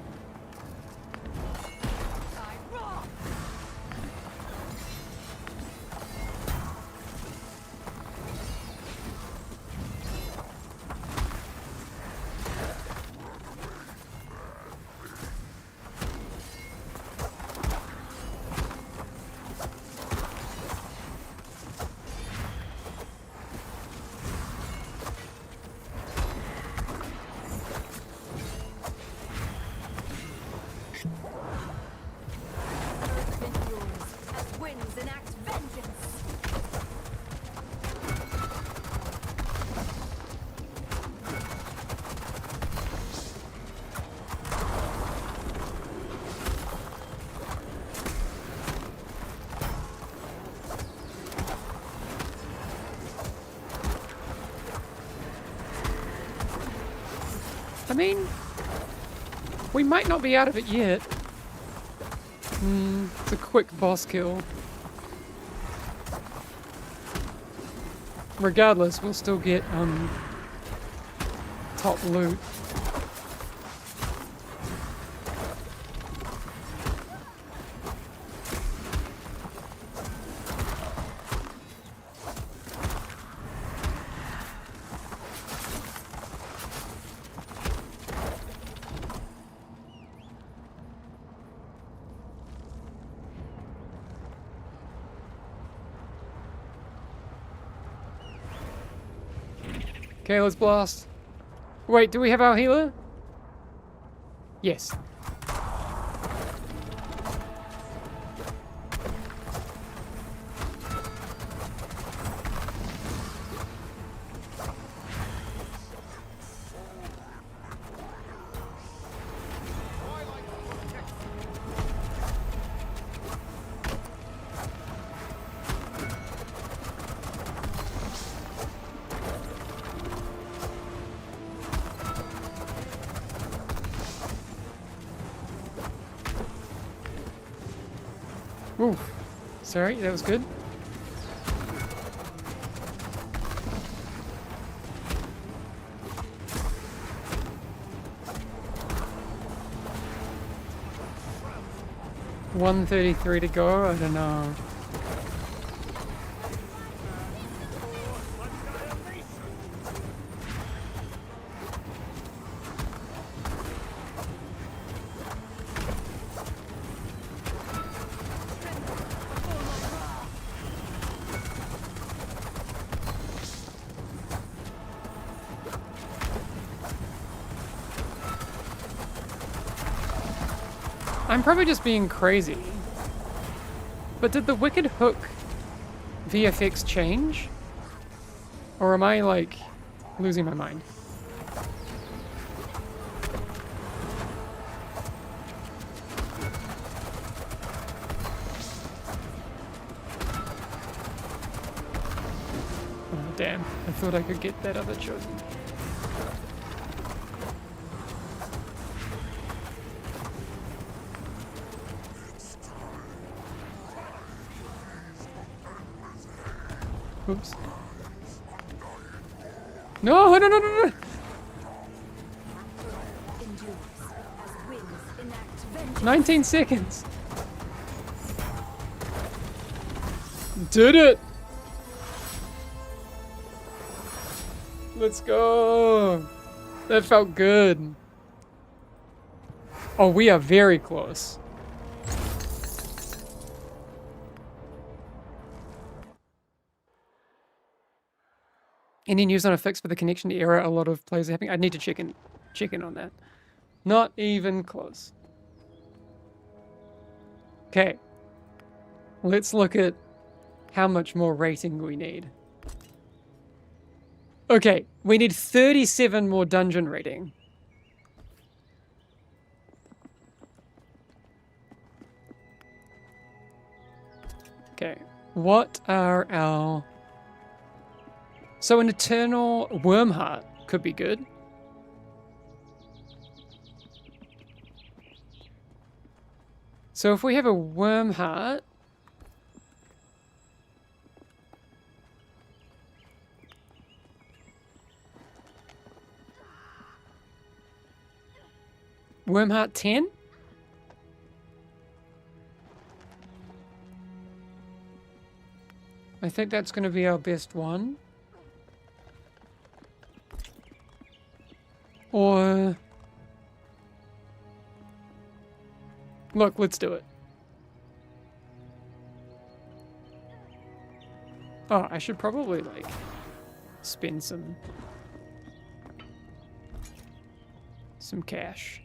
I mean, we might not be out of it yet. It's a quick boss kill. Regardless, we'll still get top loot. Okay, let's blast. Wait, do we have our healer? Yes. Ooh, sorry, that was good. $133 to go, I don't know. I'm probably just being crazy. But did the Wicked Hook VFX change? Or am I, like, losing my mind? Oh, damn. I thought I could get that other chosen. Oops. No, no, no, no, no! 19 seconds! Did it! Let's go! That felt good. Oh, we are very close. Any news on a fix for the connection error a lot of players are having? I need to check in on that. Not even close. Okay. Let's look at how much more rating we need. Okay, we need 37 more dungeon rating. Okay, what are our... So an eternal worm heart could be good. So if we have a worm heart... Worm heart 10? I think that's going to be our best one. Or... Look, let's do it. Oh, I should probably, like, spend some cash.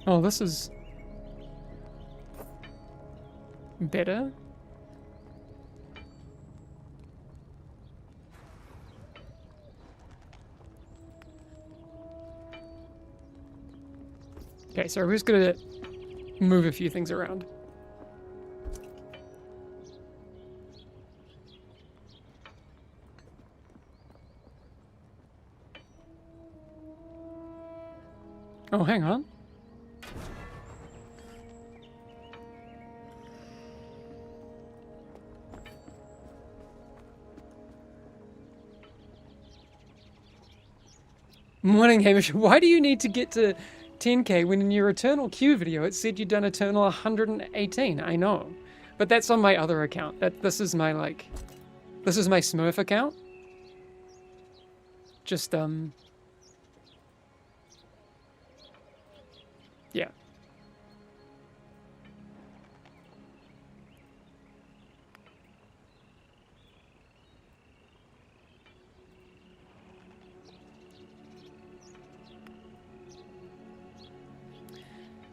Oh, this is better. Okay, so we're just gonna move a few things around. Oh, hang on. Morning, Hamish. Why do you need to get to 10k when in your Eternal Q video it said you'd done Eternal 118? I know. But that's on my other account. This is my, like... This is my Smurf account. Just, yeah.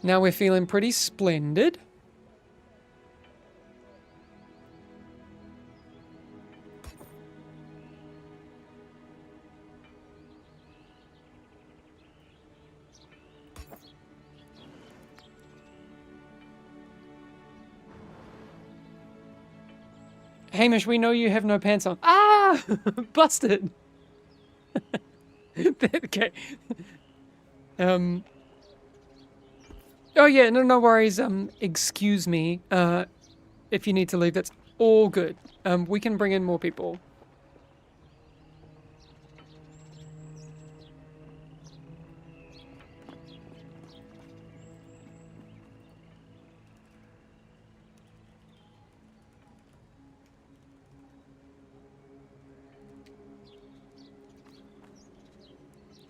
Now we're feeling pretty splendid. Hamish, we know you have no pants on. Ah! Busted! Okay. Oh yeah, no worries. Excuse me. If you need to leave, that's all good. We can bring in more people.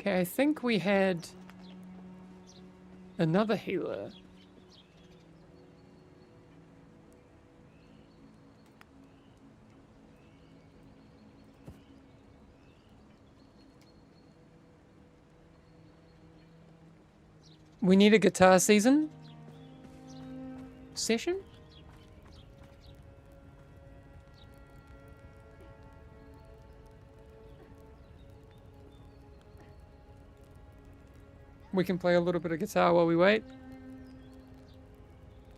Okay, I think we had another healer. We need a guitar session? We can play a little bit of guitar while we wait.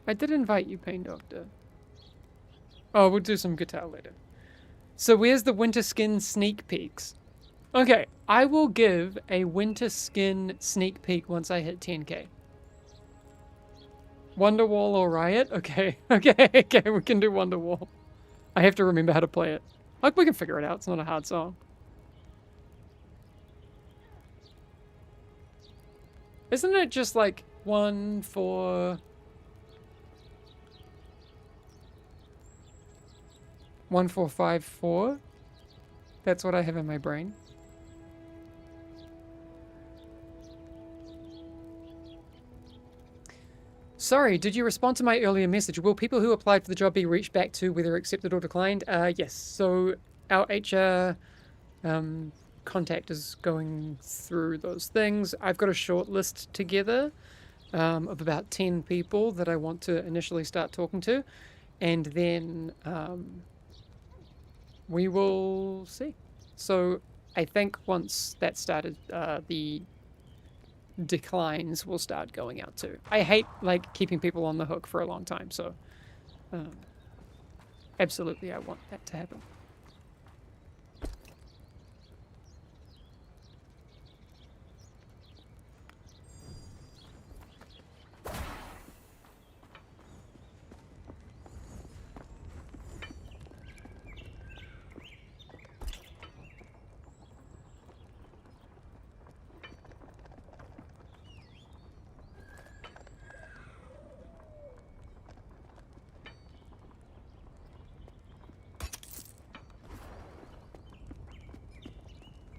I did invite you, Pain Doctor. Oh, we'll do some guitar later. So where's the winter skin sneak peeks? Okay, I will give a winter skin sneak peek once I hit 10k. Wonderwall or Riot? Okay, okay, we can do Wonderwall. I have to remember how to play it. Like, we can figure it out, it's not a hard song. Isn't it just like 1, 4... 1, 4, 5, 4? That's what I have in my brain. Sorry, did you respond to my earlier message? Will people who applied for the job be reached back to whether accepted or declined? Yes. So our HR contact is going through those things. I've got a short list together of about 10 people that I want to initially start talking to. And then we will see. So I think once that started, the declines will start going out too. I hate like keeping people on the hook for a long time, so absolutely I want that to happen.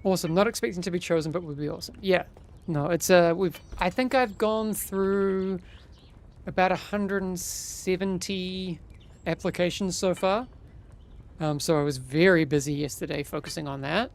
Awesome. Not expecting to be chosen, but would be awesome. Yeah. No, it's I think I've gone through about 170 applications so far. So I was very busy yesterday focusing on that.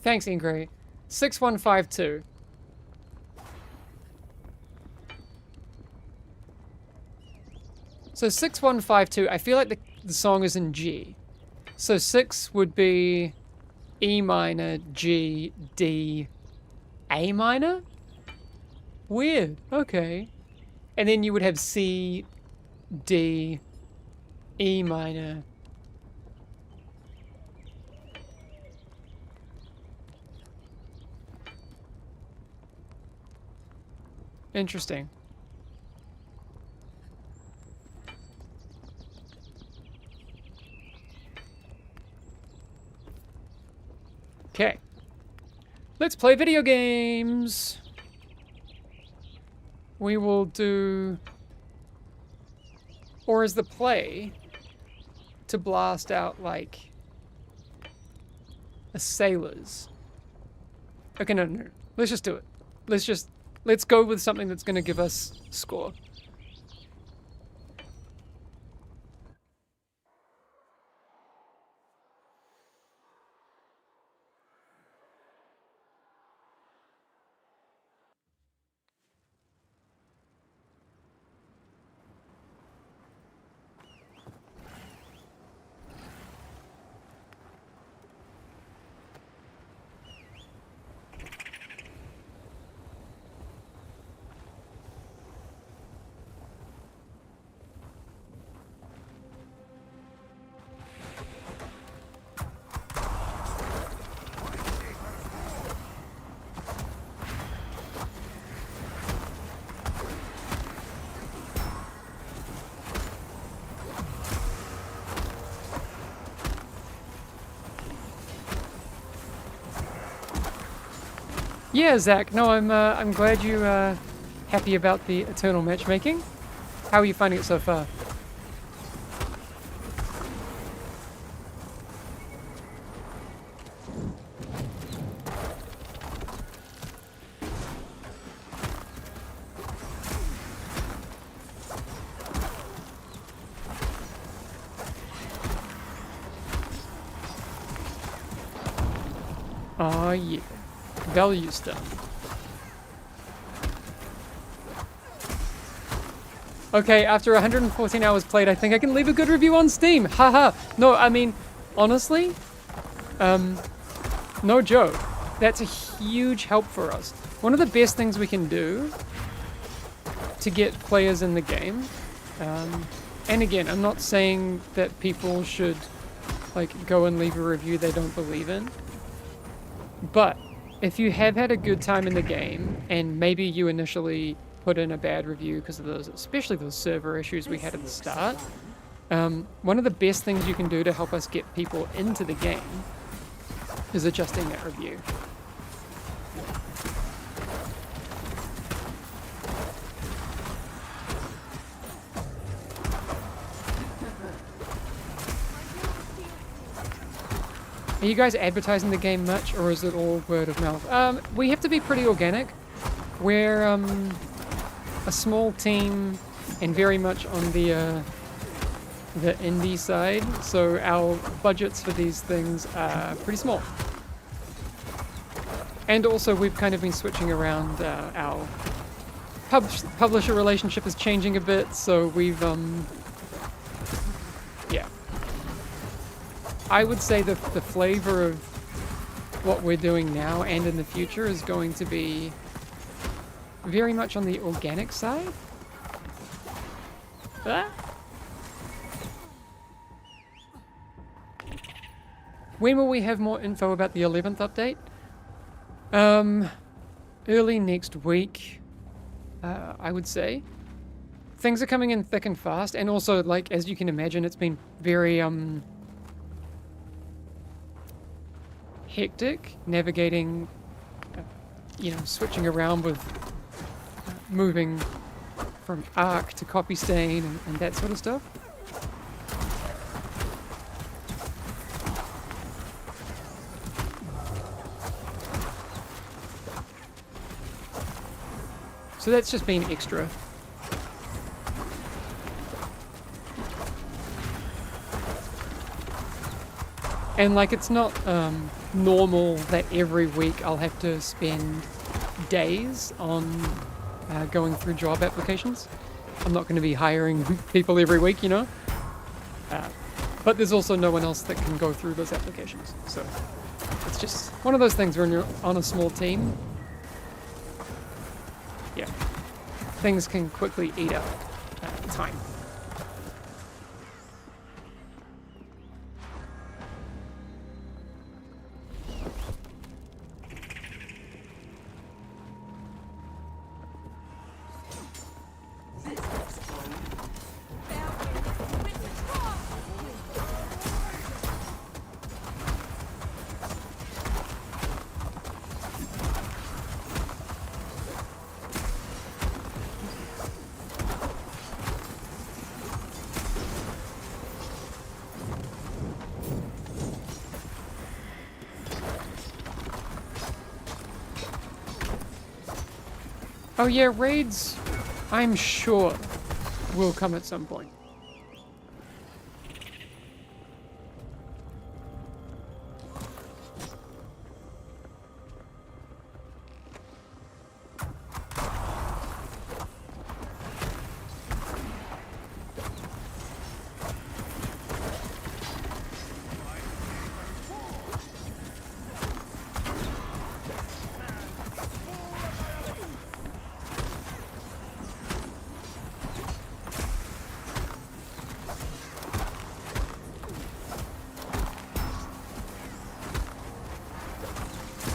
Thanks, Ingray. 6152. So 6152, I feel like the song is in G. So 6 would be E minor, G, D, A minor? Weird. Okay. And then you would have C, D, E minor. Interesting. Okay. Let's play video games. We will do... Or is the play to blast out, like, a sailors? Okay, no. Let's just do it. Let's go with something that's going to give us score. Yeah, Zach. No, I'm glad you happy about the eternal matchmaking. How are you finding it so far? Oh yeah. Value stuff. Okay, after 114 hours played, I think I can leave a good review on Steam. Haha. No, I mean, honestly, no joke. That's a huge help for us. One of the best things we can do to get players in the game, and again, I'm not saying that people should like go and leave a review they don't believe in, but if you have had a good time in the game, and maybe you initially put in a bad review because of those, especially those server issues we had at the start, one of the best things you can do to help us get people into the game is adjusting that review. Are you guys advertising the game much, or is it all word of mouth? We have to be pretty organic. We're a small team and very much on the indie side, so our budgets for these things are pretty small. And also we've kind of been switching around, our publisher relationship is changing a bit, so we've yeah. I would say the flavor of what we're doing now and in the future is going to be very much on the organic side. Ah. When will we have more info about the 11th update? Early next week, I would say. Things are coming in thick and fast, and also, like, as you can imagine, it's been very, hectic navigating, switching around with moving from Arc to Copy Stain and that sort of stuff. So that's just been extra. And like it's not normal that every week I'll have to spend days on going through job applications. I'm not going to be hiring people every week, you know. But there's also no one else that can go through those applications. So it's just one of those things when you're on a small team. Yeah, things can quickly eat up time. Oh yeah, raids, I'm sure, will come at some point.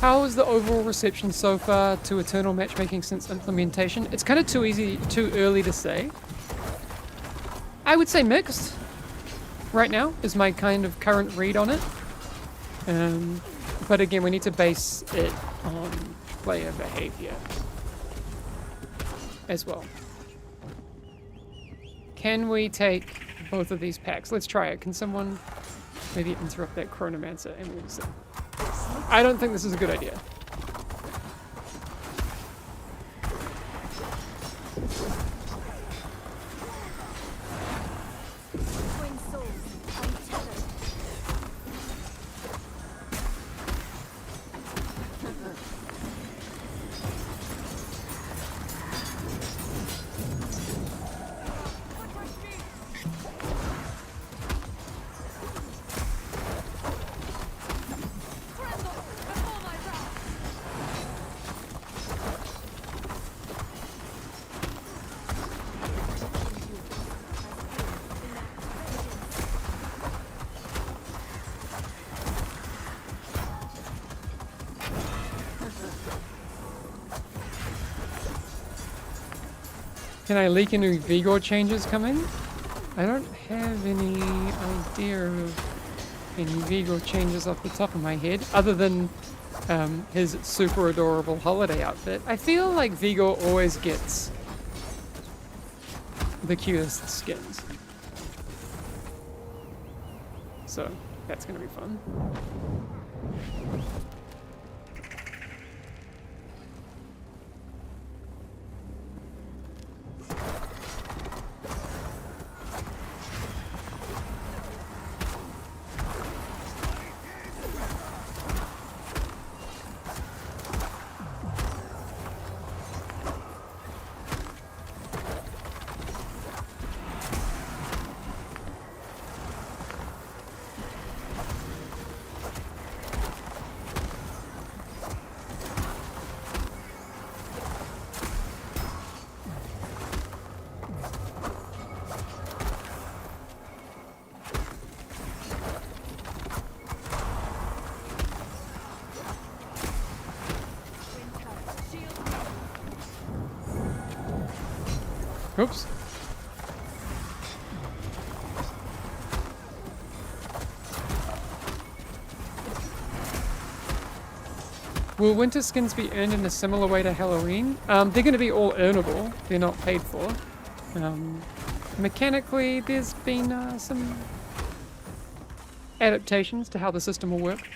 How is the overall reception so far to Eternal Matchmaking since implementation? It's kind of too early to say. I would say mixed. Right now is my kind of current read on it. But again, we need to base it on player behavior as well. Can we take both of these packs? Let's try it. Can someone maybe interrupt that Chronomancer and we'll see. I don't think this is a good idea.
Twin souls, untethered.
Can I leak any Vigor changes coming? I don't have any idea of any Vigor changes off the top of my head, other than his super adorable holiday outfit. I feel like Vigor always gets the cutest skins. So, that's gonna be fun. Oops. Will winter skins be earned in a similar way to Halloween? They're going to be all earnable. They're not paid for. Mechanically, there's been some adaptations to how the system will work.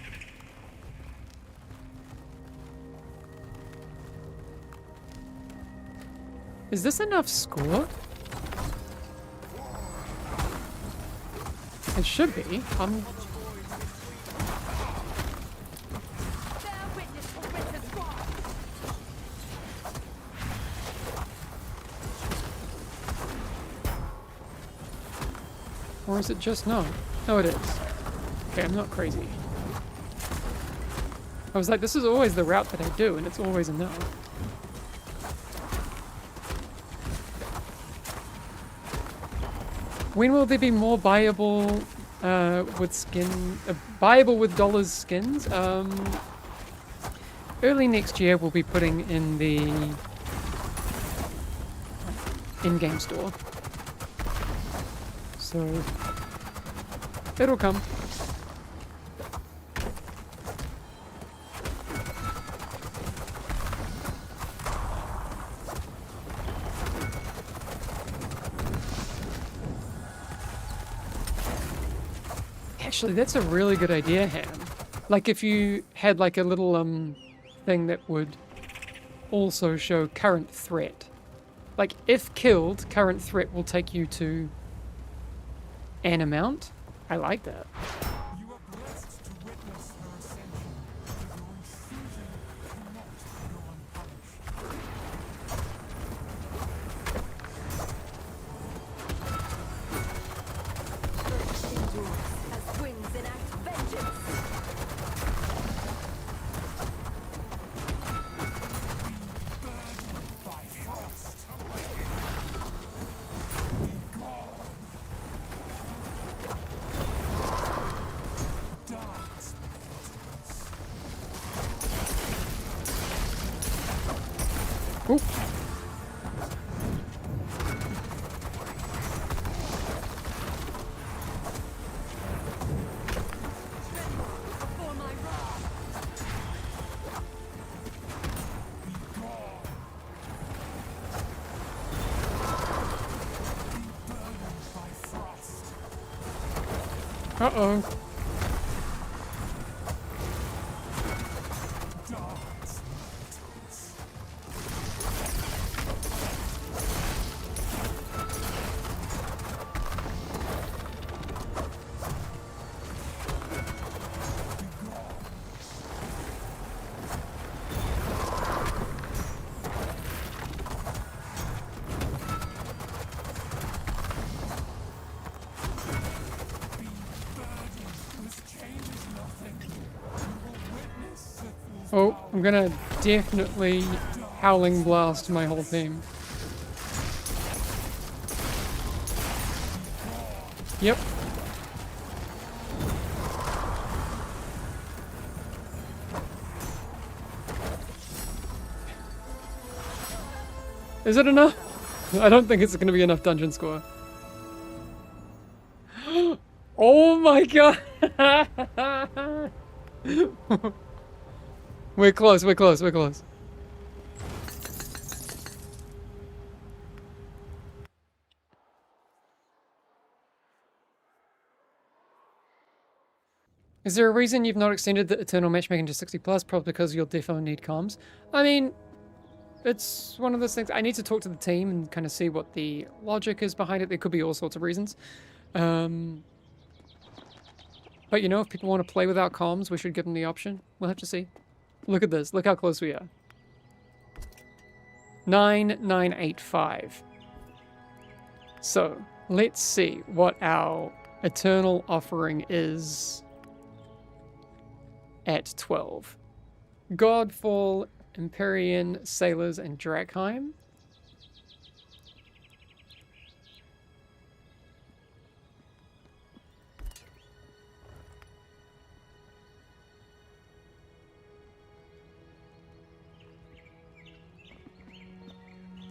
Is this enough score? It should be. Or is it just no? No, it is. Okay, I'm not crazy. I was like, this is always the route that I do, and it's always a no. When will there be more buyable buyable with dollars skins? Early next year we'll be putting in the in-game store. So it'll come. Actually, that's a really good idea, Ham. Like if you had like a little thing that would also show current threat. Like if killed, current threat will take you to an amount. I like that.
You are blessed to witness her ascension, but your intrusion cannot go unpunished.
Earth endures as winds enact vengeance.
Burdened by frost. Dance.
Oop.
For my wrath.
Burdened by frost.
Uh-oh.
Dance.
Oh, I'm gonna definitely howling blast my whole team. Yep. Is it enough? I don't think it's gonna be enough dungeon score. Oh my god! We're close, we're close, we're close. Is there a reason you've not extended the Eternal Matchmaking to 60 plus? Probably because you'll definitely need comms. I mean, it's one of those things. I need to talk to the team and kind of see what the logic is behind it. There could be all sorts of reasons. But you know, if people want to play without comms, we should give them the option. We'll have to see. Look at this. Look how close we are. 9985. So, let's see what our Eternal offering is at 12. Godfall, Empyrean, Sailors, and Drakheim.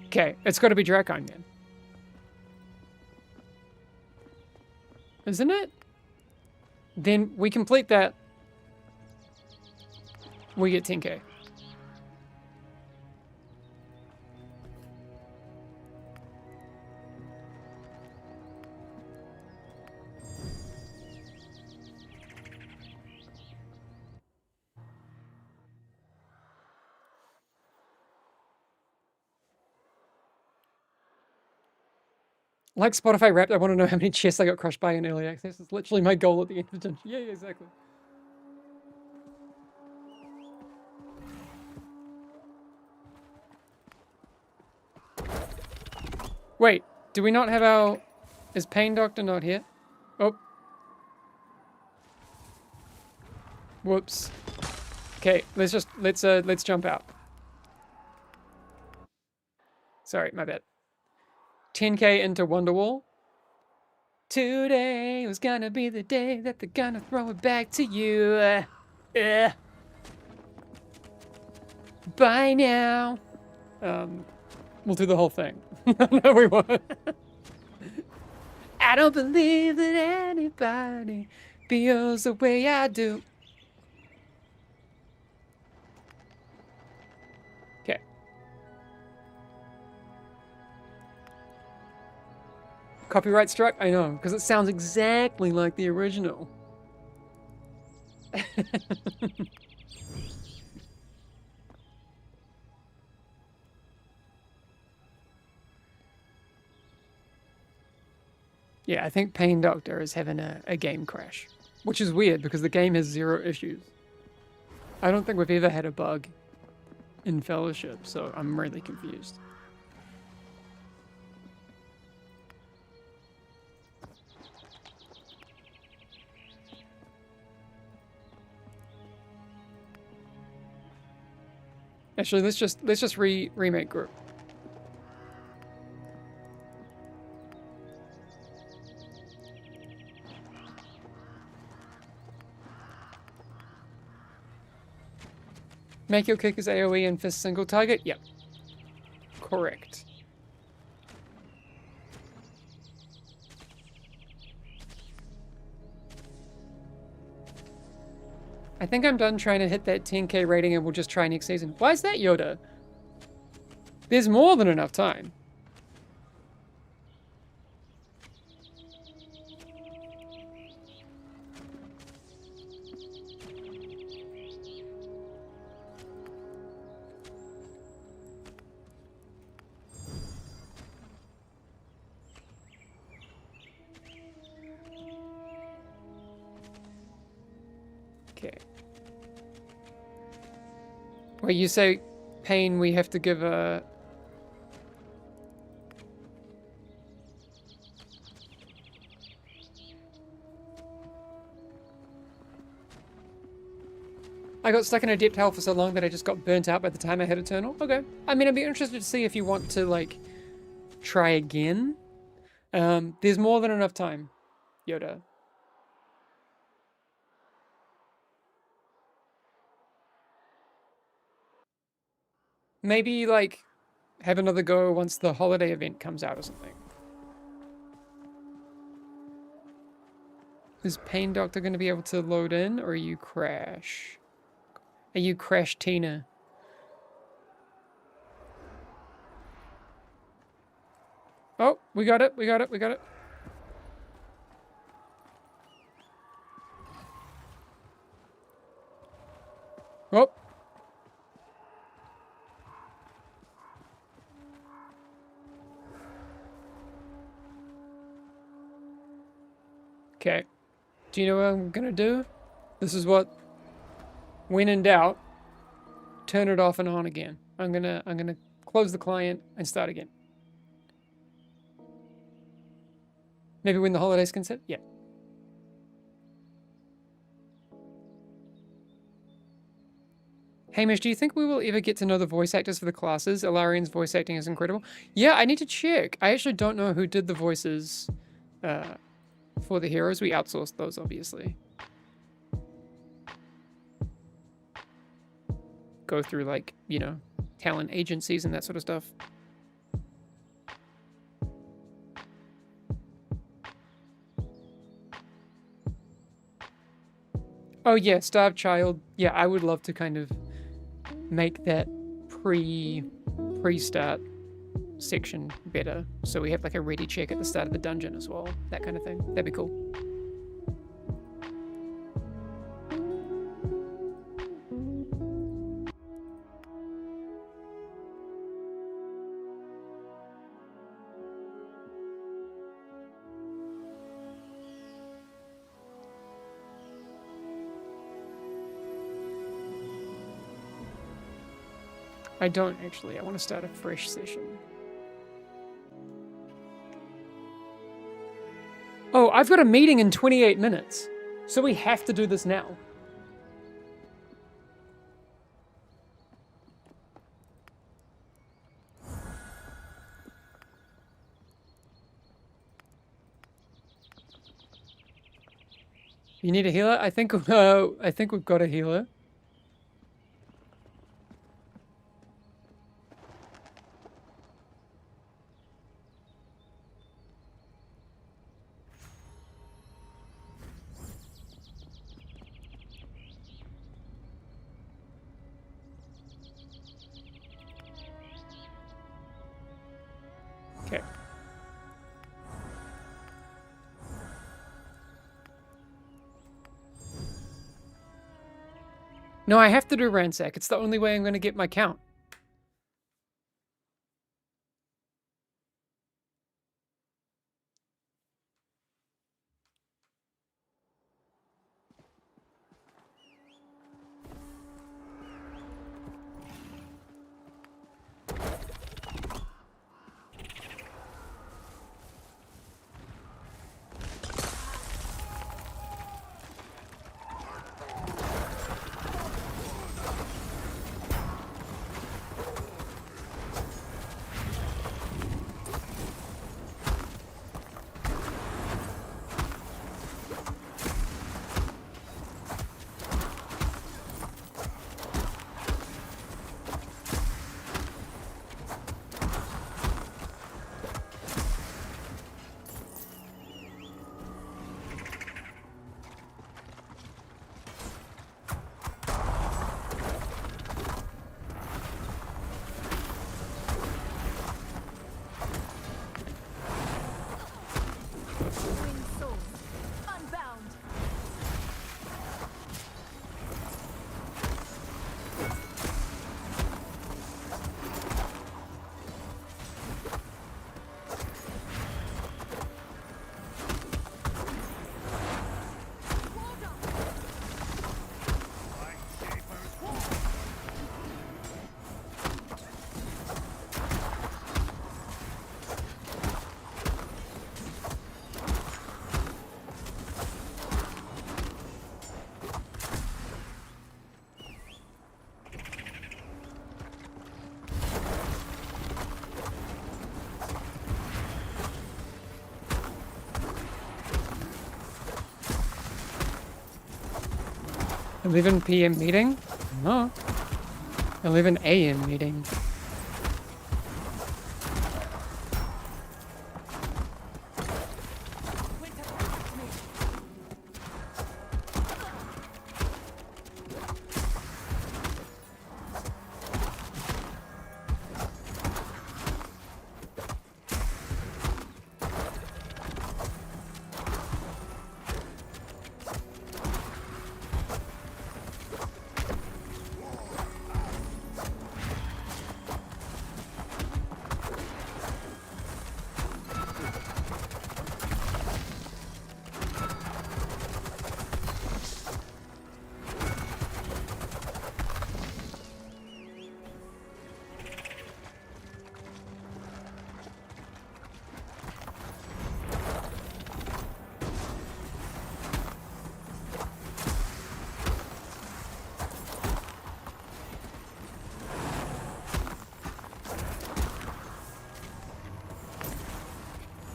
Okay, it's got to be Drakheim then. Isn't it? Then we complete that. We get 10k. Like Spotify Wrapped, I want to know how many chests I got crushed by in early access. It's literally my goal at the end of the dungeon. Yeah, exactly. Wait, do we not have our... Is Pain Doctor not here? Oh. Whoops. Okay, let's jump out. Sorry, my bad. 10k into Wonderwall. Today was gonna be the day that they're gonna throw it back to you. Bye now. We'll do the whole thing. No, we won't. I don't believe that anybody feels the way I do. Okay. Copyright struck? I know, because it sounds exactly like the original. Yeah, I think Pain Doctor is having a game crash, which is weird because the game has 0 issues. I don't think we've ever had a bug in Fellowship, so I'm really confused. Actually, let's just remake group. Make your kickers AoE and fist single target? Yep. Correct. I think I'm done trying to hit that 10k rating and we'll just try next season. Why is that, Yoda? There's more than enough time. Okay. Wait, you say, Pain, we have to give a... I got stuck in a depth hell for so long that I just got burnt out by the time I hit Eternal. Okay. I mean, I'd be interested to see if you want to, like, try again. There's more than enough time, Yoda. Maybe, like, have another go once the holiday event comes out or something. Is Pain Doctor going to be able to load in, or are you Crash? Are you Crash Tina? Oh, we got it, we got it, we got it. Oh. Okay. Do you know what I'm gonna do? This is what, when in doubt, turn it off and on again. I'm gonna close the client and start again. Maybe when the holidays can sit? Yeah. Hamish, do you think we will ever get to know the voice actors for the classes? Ilarian's voice acting is incredible. Yeah, I need to check. I actually don't know who did the voices for the heroes. We outsourced those, obviously. Go through, like, you know, talent agencies and that sort of stuff. Oh yeah, Starved Child. Yeah, I would love to kind of make that pre-start section better, so we have like a ready check at the start of the dungeon as well, that kind of thing. That'd be cool. I don't actually. I want to start a fresh session. Oh, I've got a meeting in 28 minutes. So we have to do this now. You need a healer? I think we've got a healer. Okay. No, I have to do ransack. It's the only way I'm going to get my count.
Twin souls, unbound.
I live in PM meeting? No. I live in AM meeting.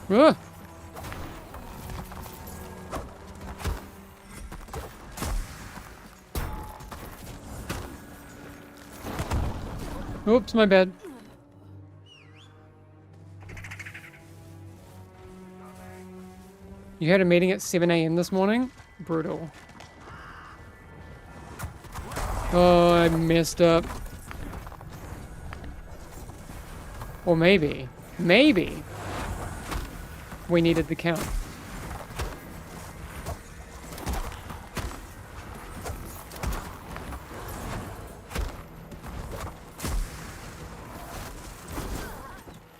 Ugh. Oops, my bad. You had a meeting at 7 AM this morning? Brutal. Oh, I messed up. Or maybe we needed the count.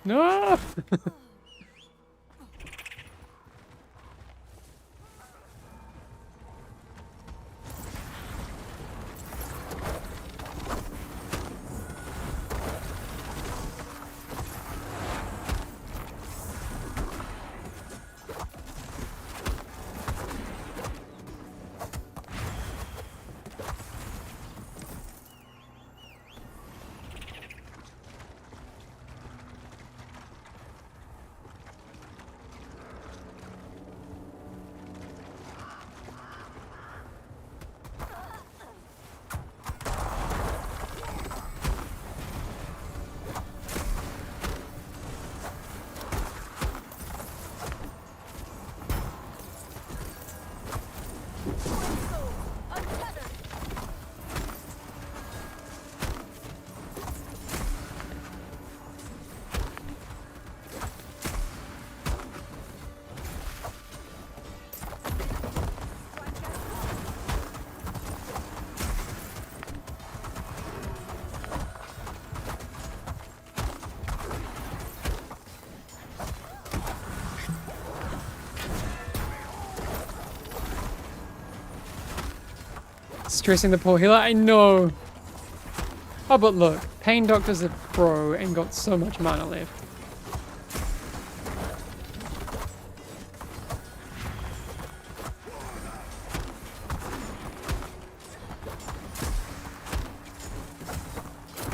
No! Stressing the poor healer. I know. Oh, but look. Pain Doctor's a pro and got so much mana left.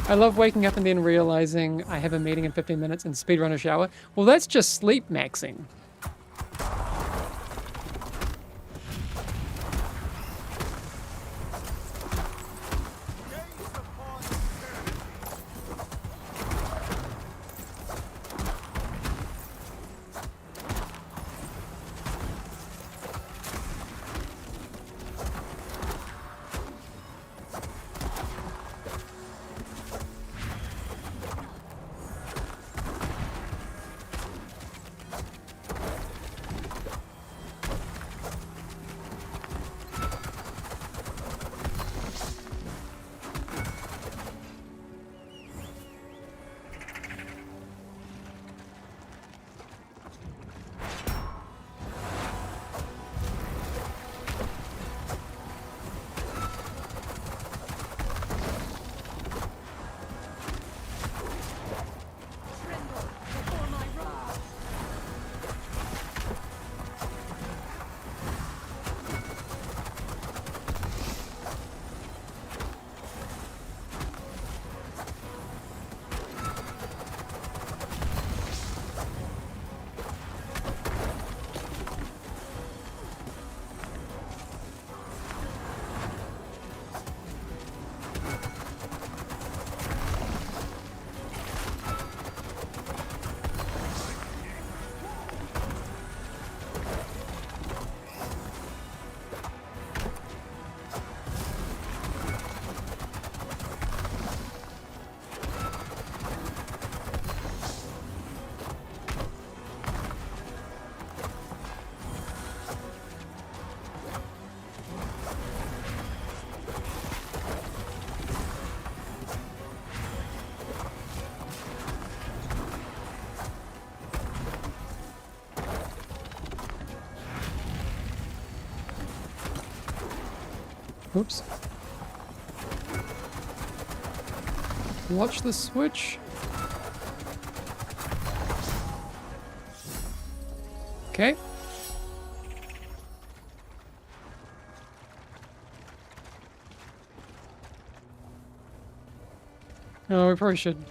I love waking up and then realizing I have a meeting in 15 minutes and speedrun a shower. Well, that's just sleep maxing.
Tremble before my wrath.
Oops. Watch the switch. Okay. Oh, we probably should.
The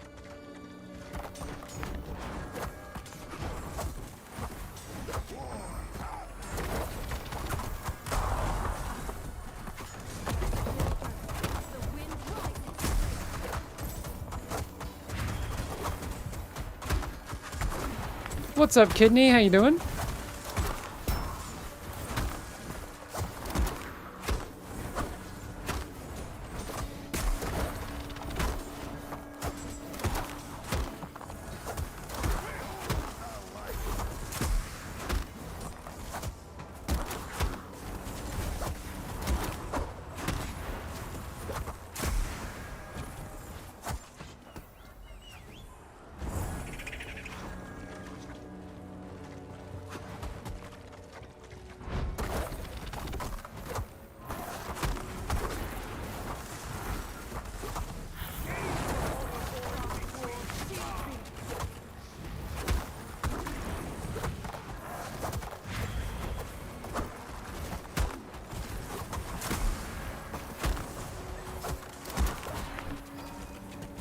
wind rises.
What's up, Kidney? How you doing?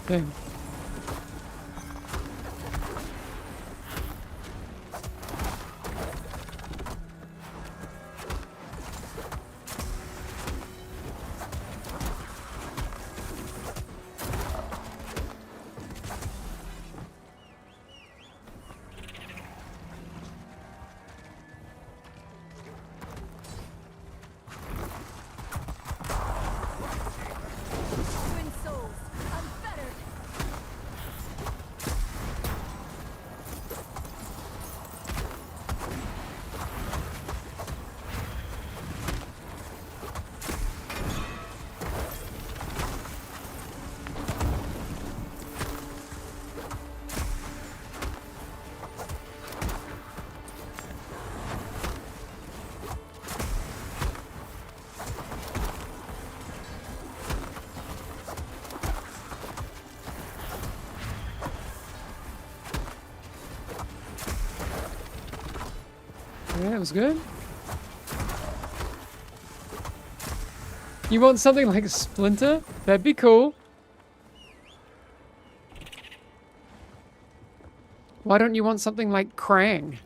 Dang.
Twin souls, unfettered.
Okay, that was good. You want something like a Splinter? That'd be cool. Why don't you want something like Krang?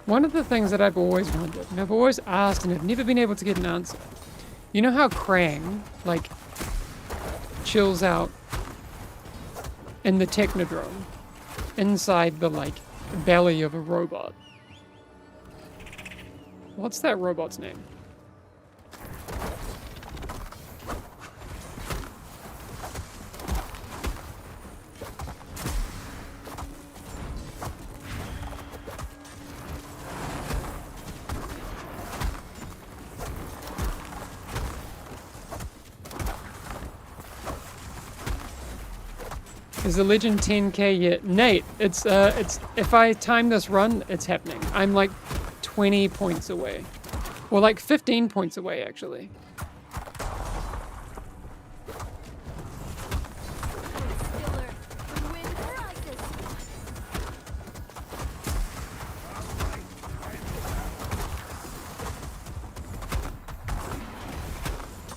One of the things that I've always wondered, and I've always asked and have never been able to get an answer. You know how Krang, like, chills out in the Technodrome, inside the, like, belly of a robot? What's that robot's name? Is the legend 10k yet? Nate, it's if I time this run, it's happening. I'm like 20 points away. Or like 15 points away, actually.
Stiller, the wind rises.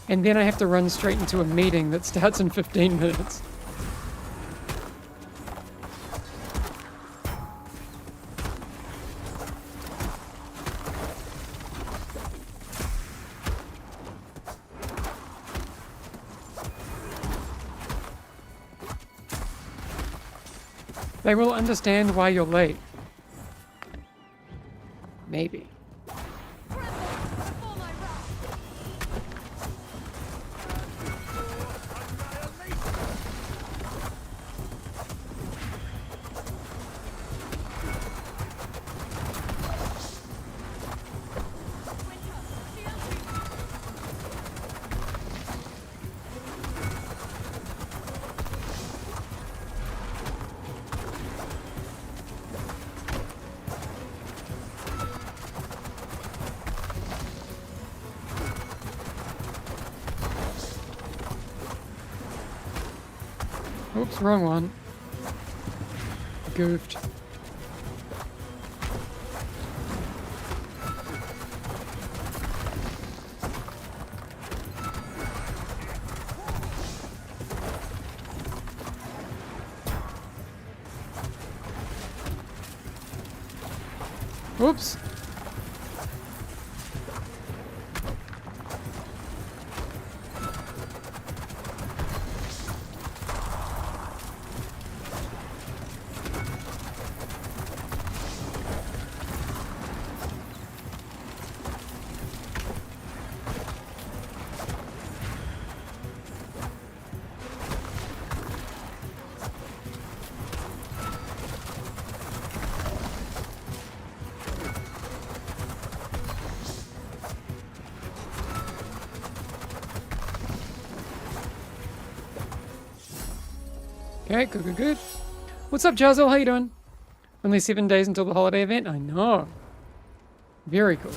And then I have to run straight into a meeting that starts in 15 minutes. They will understand why you're late. Maybe.
Tremble before my wrath.
Oops, wrong one. Goofed. Whoops. Okay, good, good, good. What's up, Jazzle? How you doing? Only 7 days until the holiday event? I know. Very cool.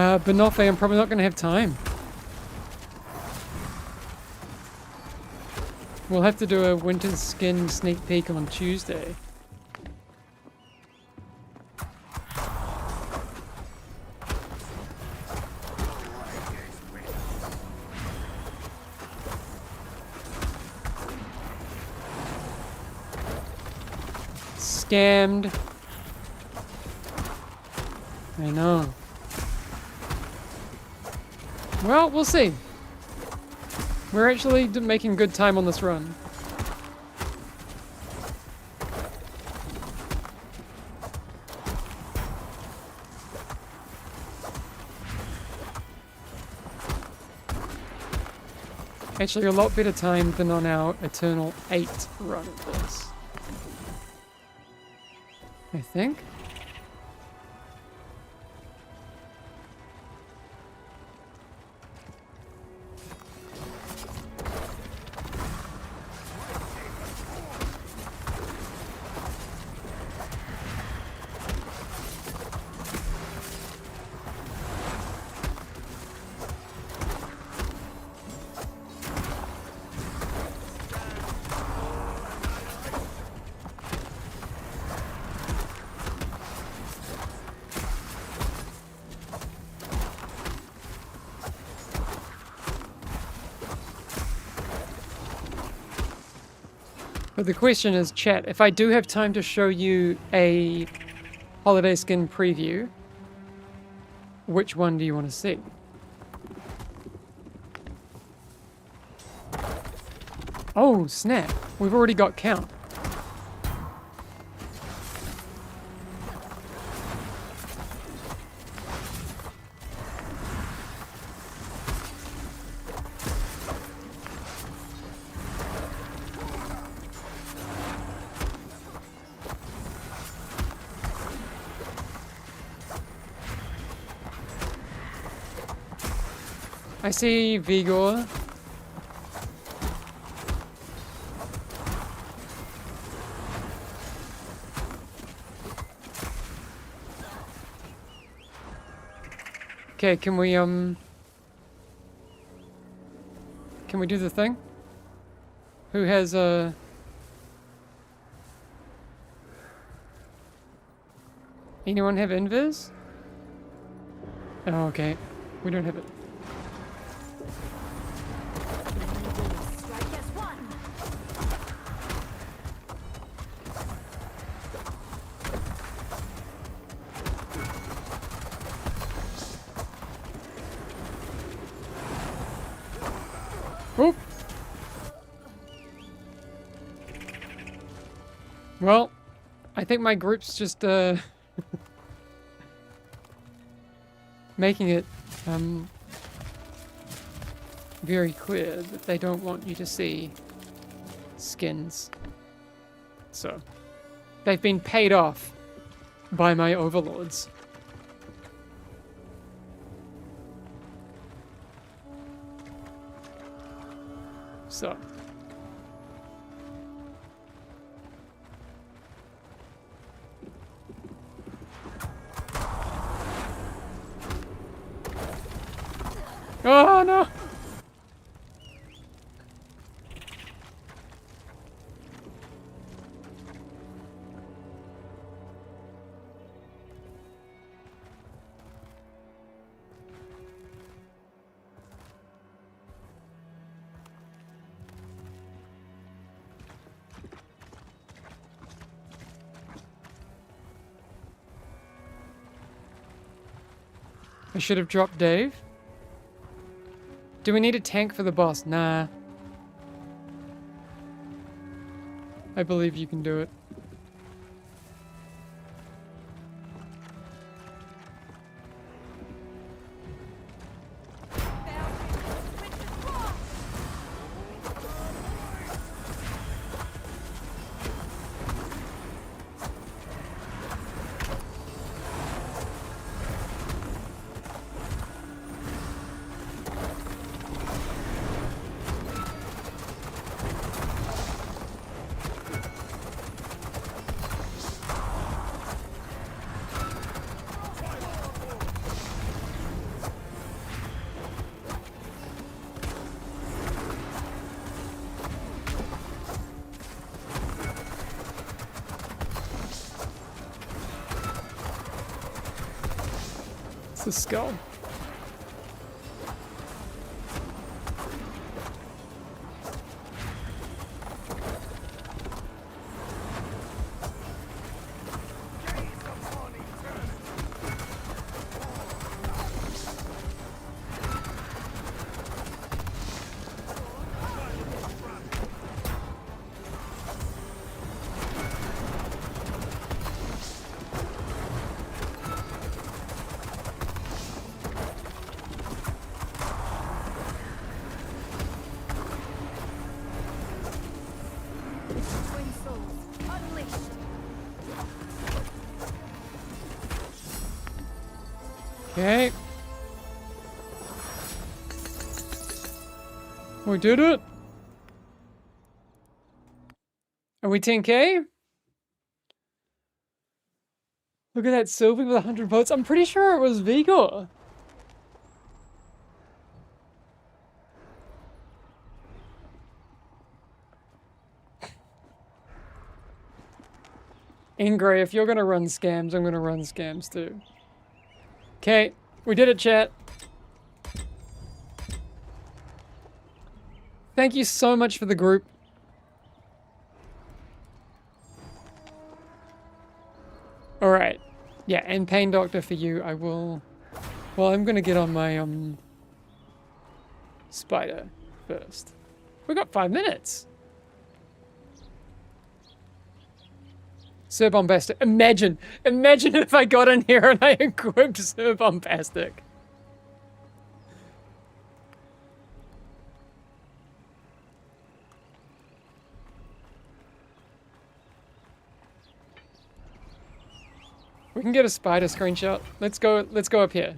Banoffee, I'm probably not going to have time. We'll have to do a winter skin sneak peek on Tuesday. Scammed. I know. Well, we'll see. We're actually making good time on this run. Actually, a lot better time than on our Eternal 8 run of this. I think. But the question is, chat, if I do have time to show you a holiday skin preview, which one do you want to see? Oh, snap. We've already got count. I see Vigor. Okay, can we do the thing? Who has a... Anyone have invis? Oh, okay. We don't have it.
Strike as one.
Oop. Well, I think my group's just making it very clear that they don't want you to see skins. So, they've been paid off by my overlords. So. Oh no! I should have dropped Dave. Do we need a tank for the boss? Nah. I believe you can do it. It's the skull.
Twin souls, unleashed.
Okay. We did it. Are we 10k? Look at that Sylvie with 100 votes. I'm pretty sure it was Vigor. Ingray, if you're gonna run scams, I'm gonna run scams too. Okay, we did it, chat. Thank you so much for the group. Alright. Yeah, and Pain Doctor for you. I will... Well, I'm gonna get on my, spider first. We got 5 minutes. Sir Bombastic. Imagine if I got in here and I equipped Sir Bombastic. We can get a spider screenshot. Let's go up here.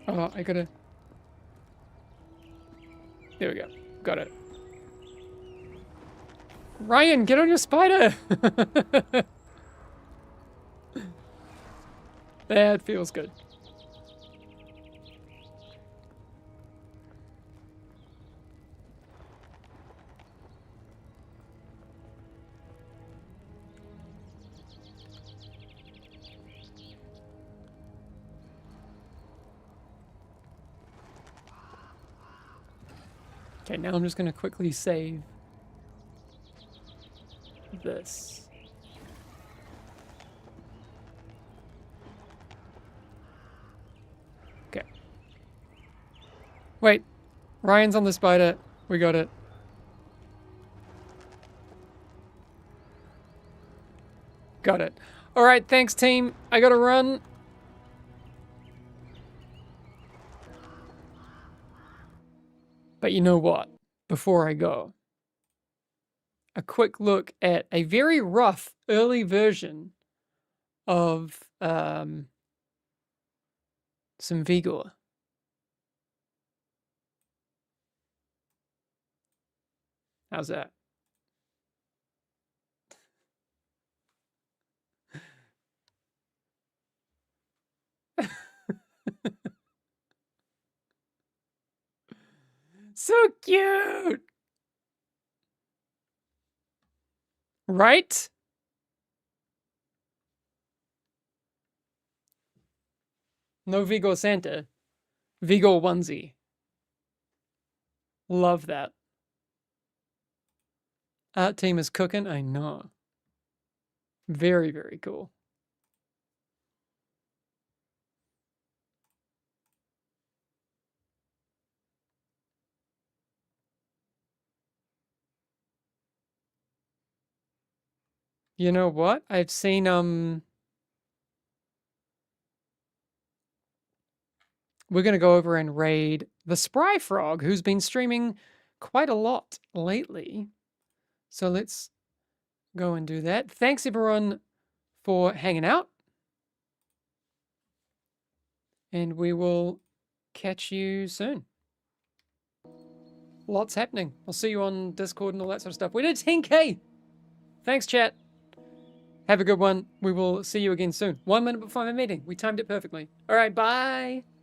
Oh, I gotta... There we go. Got it. Ryan, get on your spider! That feels good. Okay, now I'm just gonna quickly save this. Okay. Wait, Ryan's on the spider. We got it. Got it. All right, thanks team. I gotta run. But you know what? Before I go, a quick look at a very rough early version of some Vigor. How's that? So cute! Right? No Vigo Santa. Vigo onesie. Love that. Art team is cooking, I know. Very, very cool. You know what? I've seen, we're gonna go over and raid the Spry Frog, who's been streaming quite a lot lately. So let's go and do that. Thanks everyone for hanging out. And we will catch you soon. Lots happening. I'll see you on Discord and all that sort of stuff. We did 10k! Thanks, chat. Have a good one. We will see you again soon. 1 minute before my meeting. We timed it perfectly. All right, bye.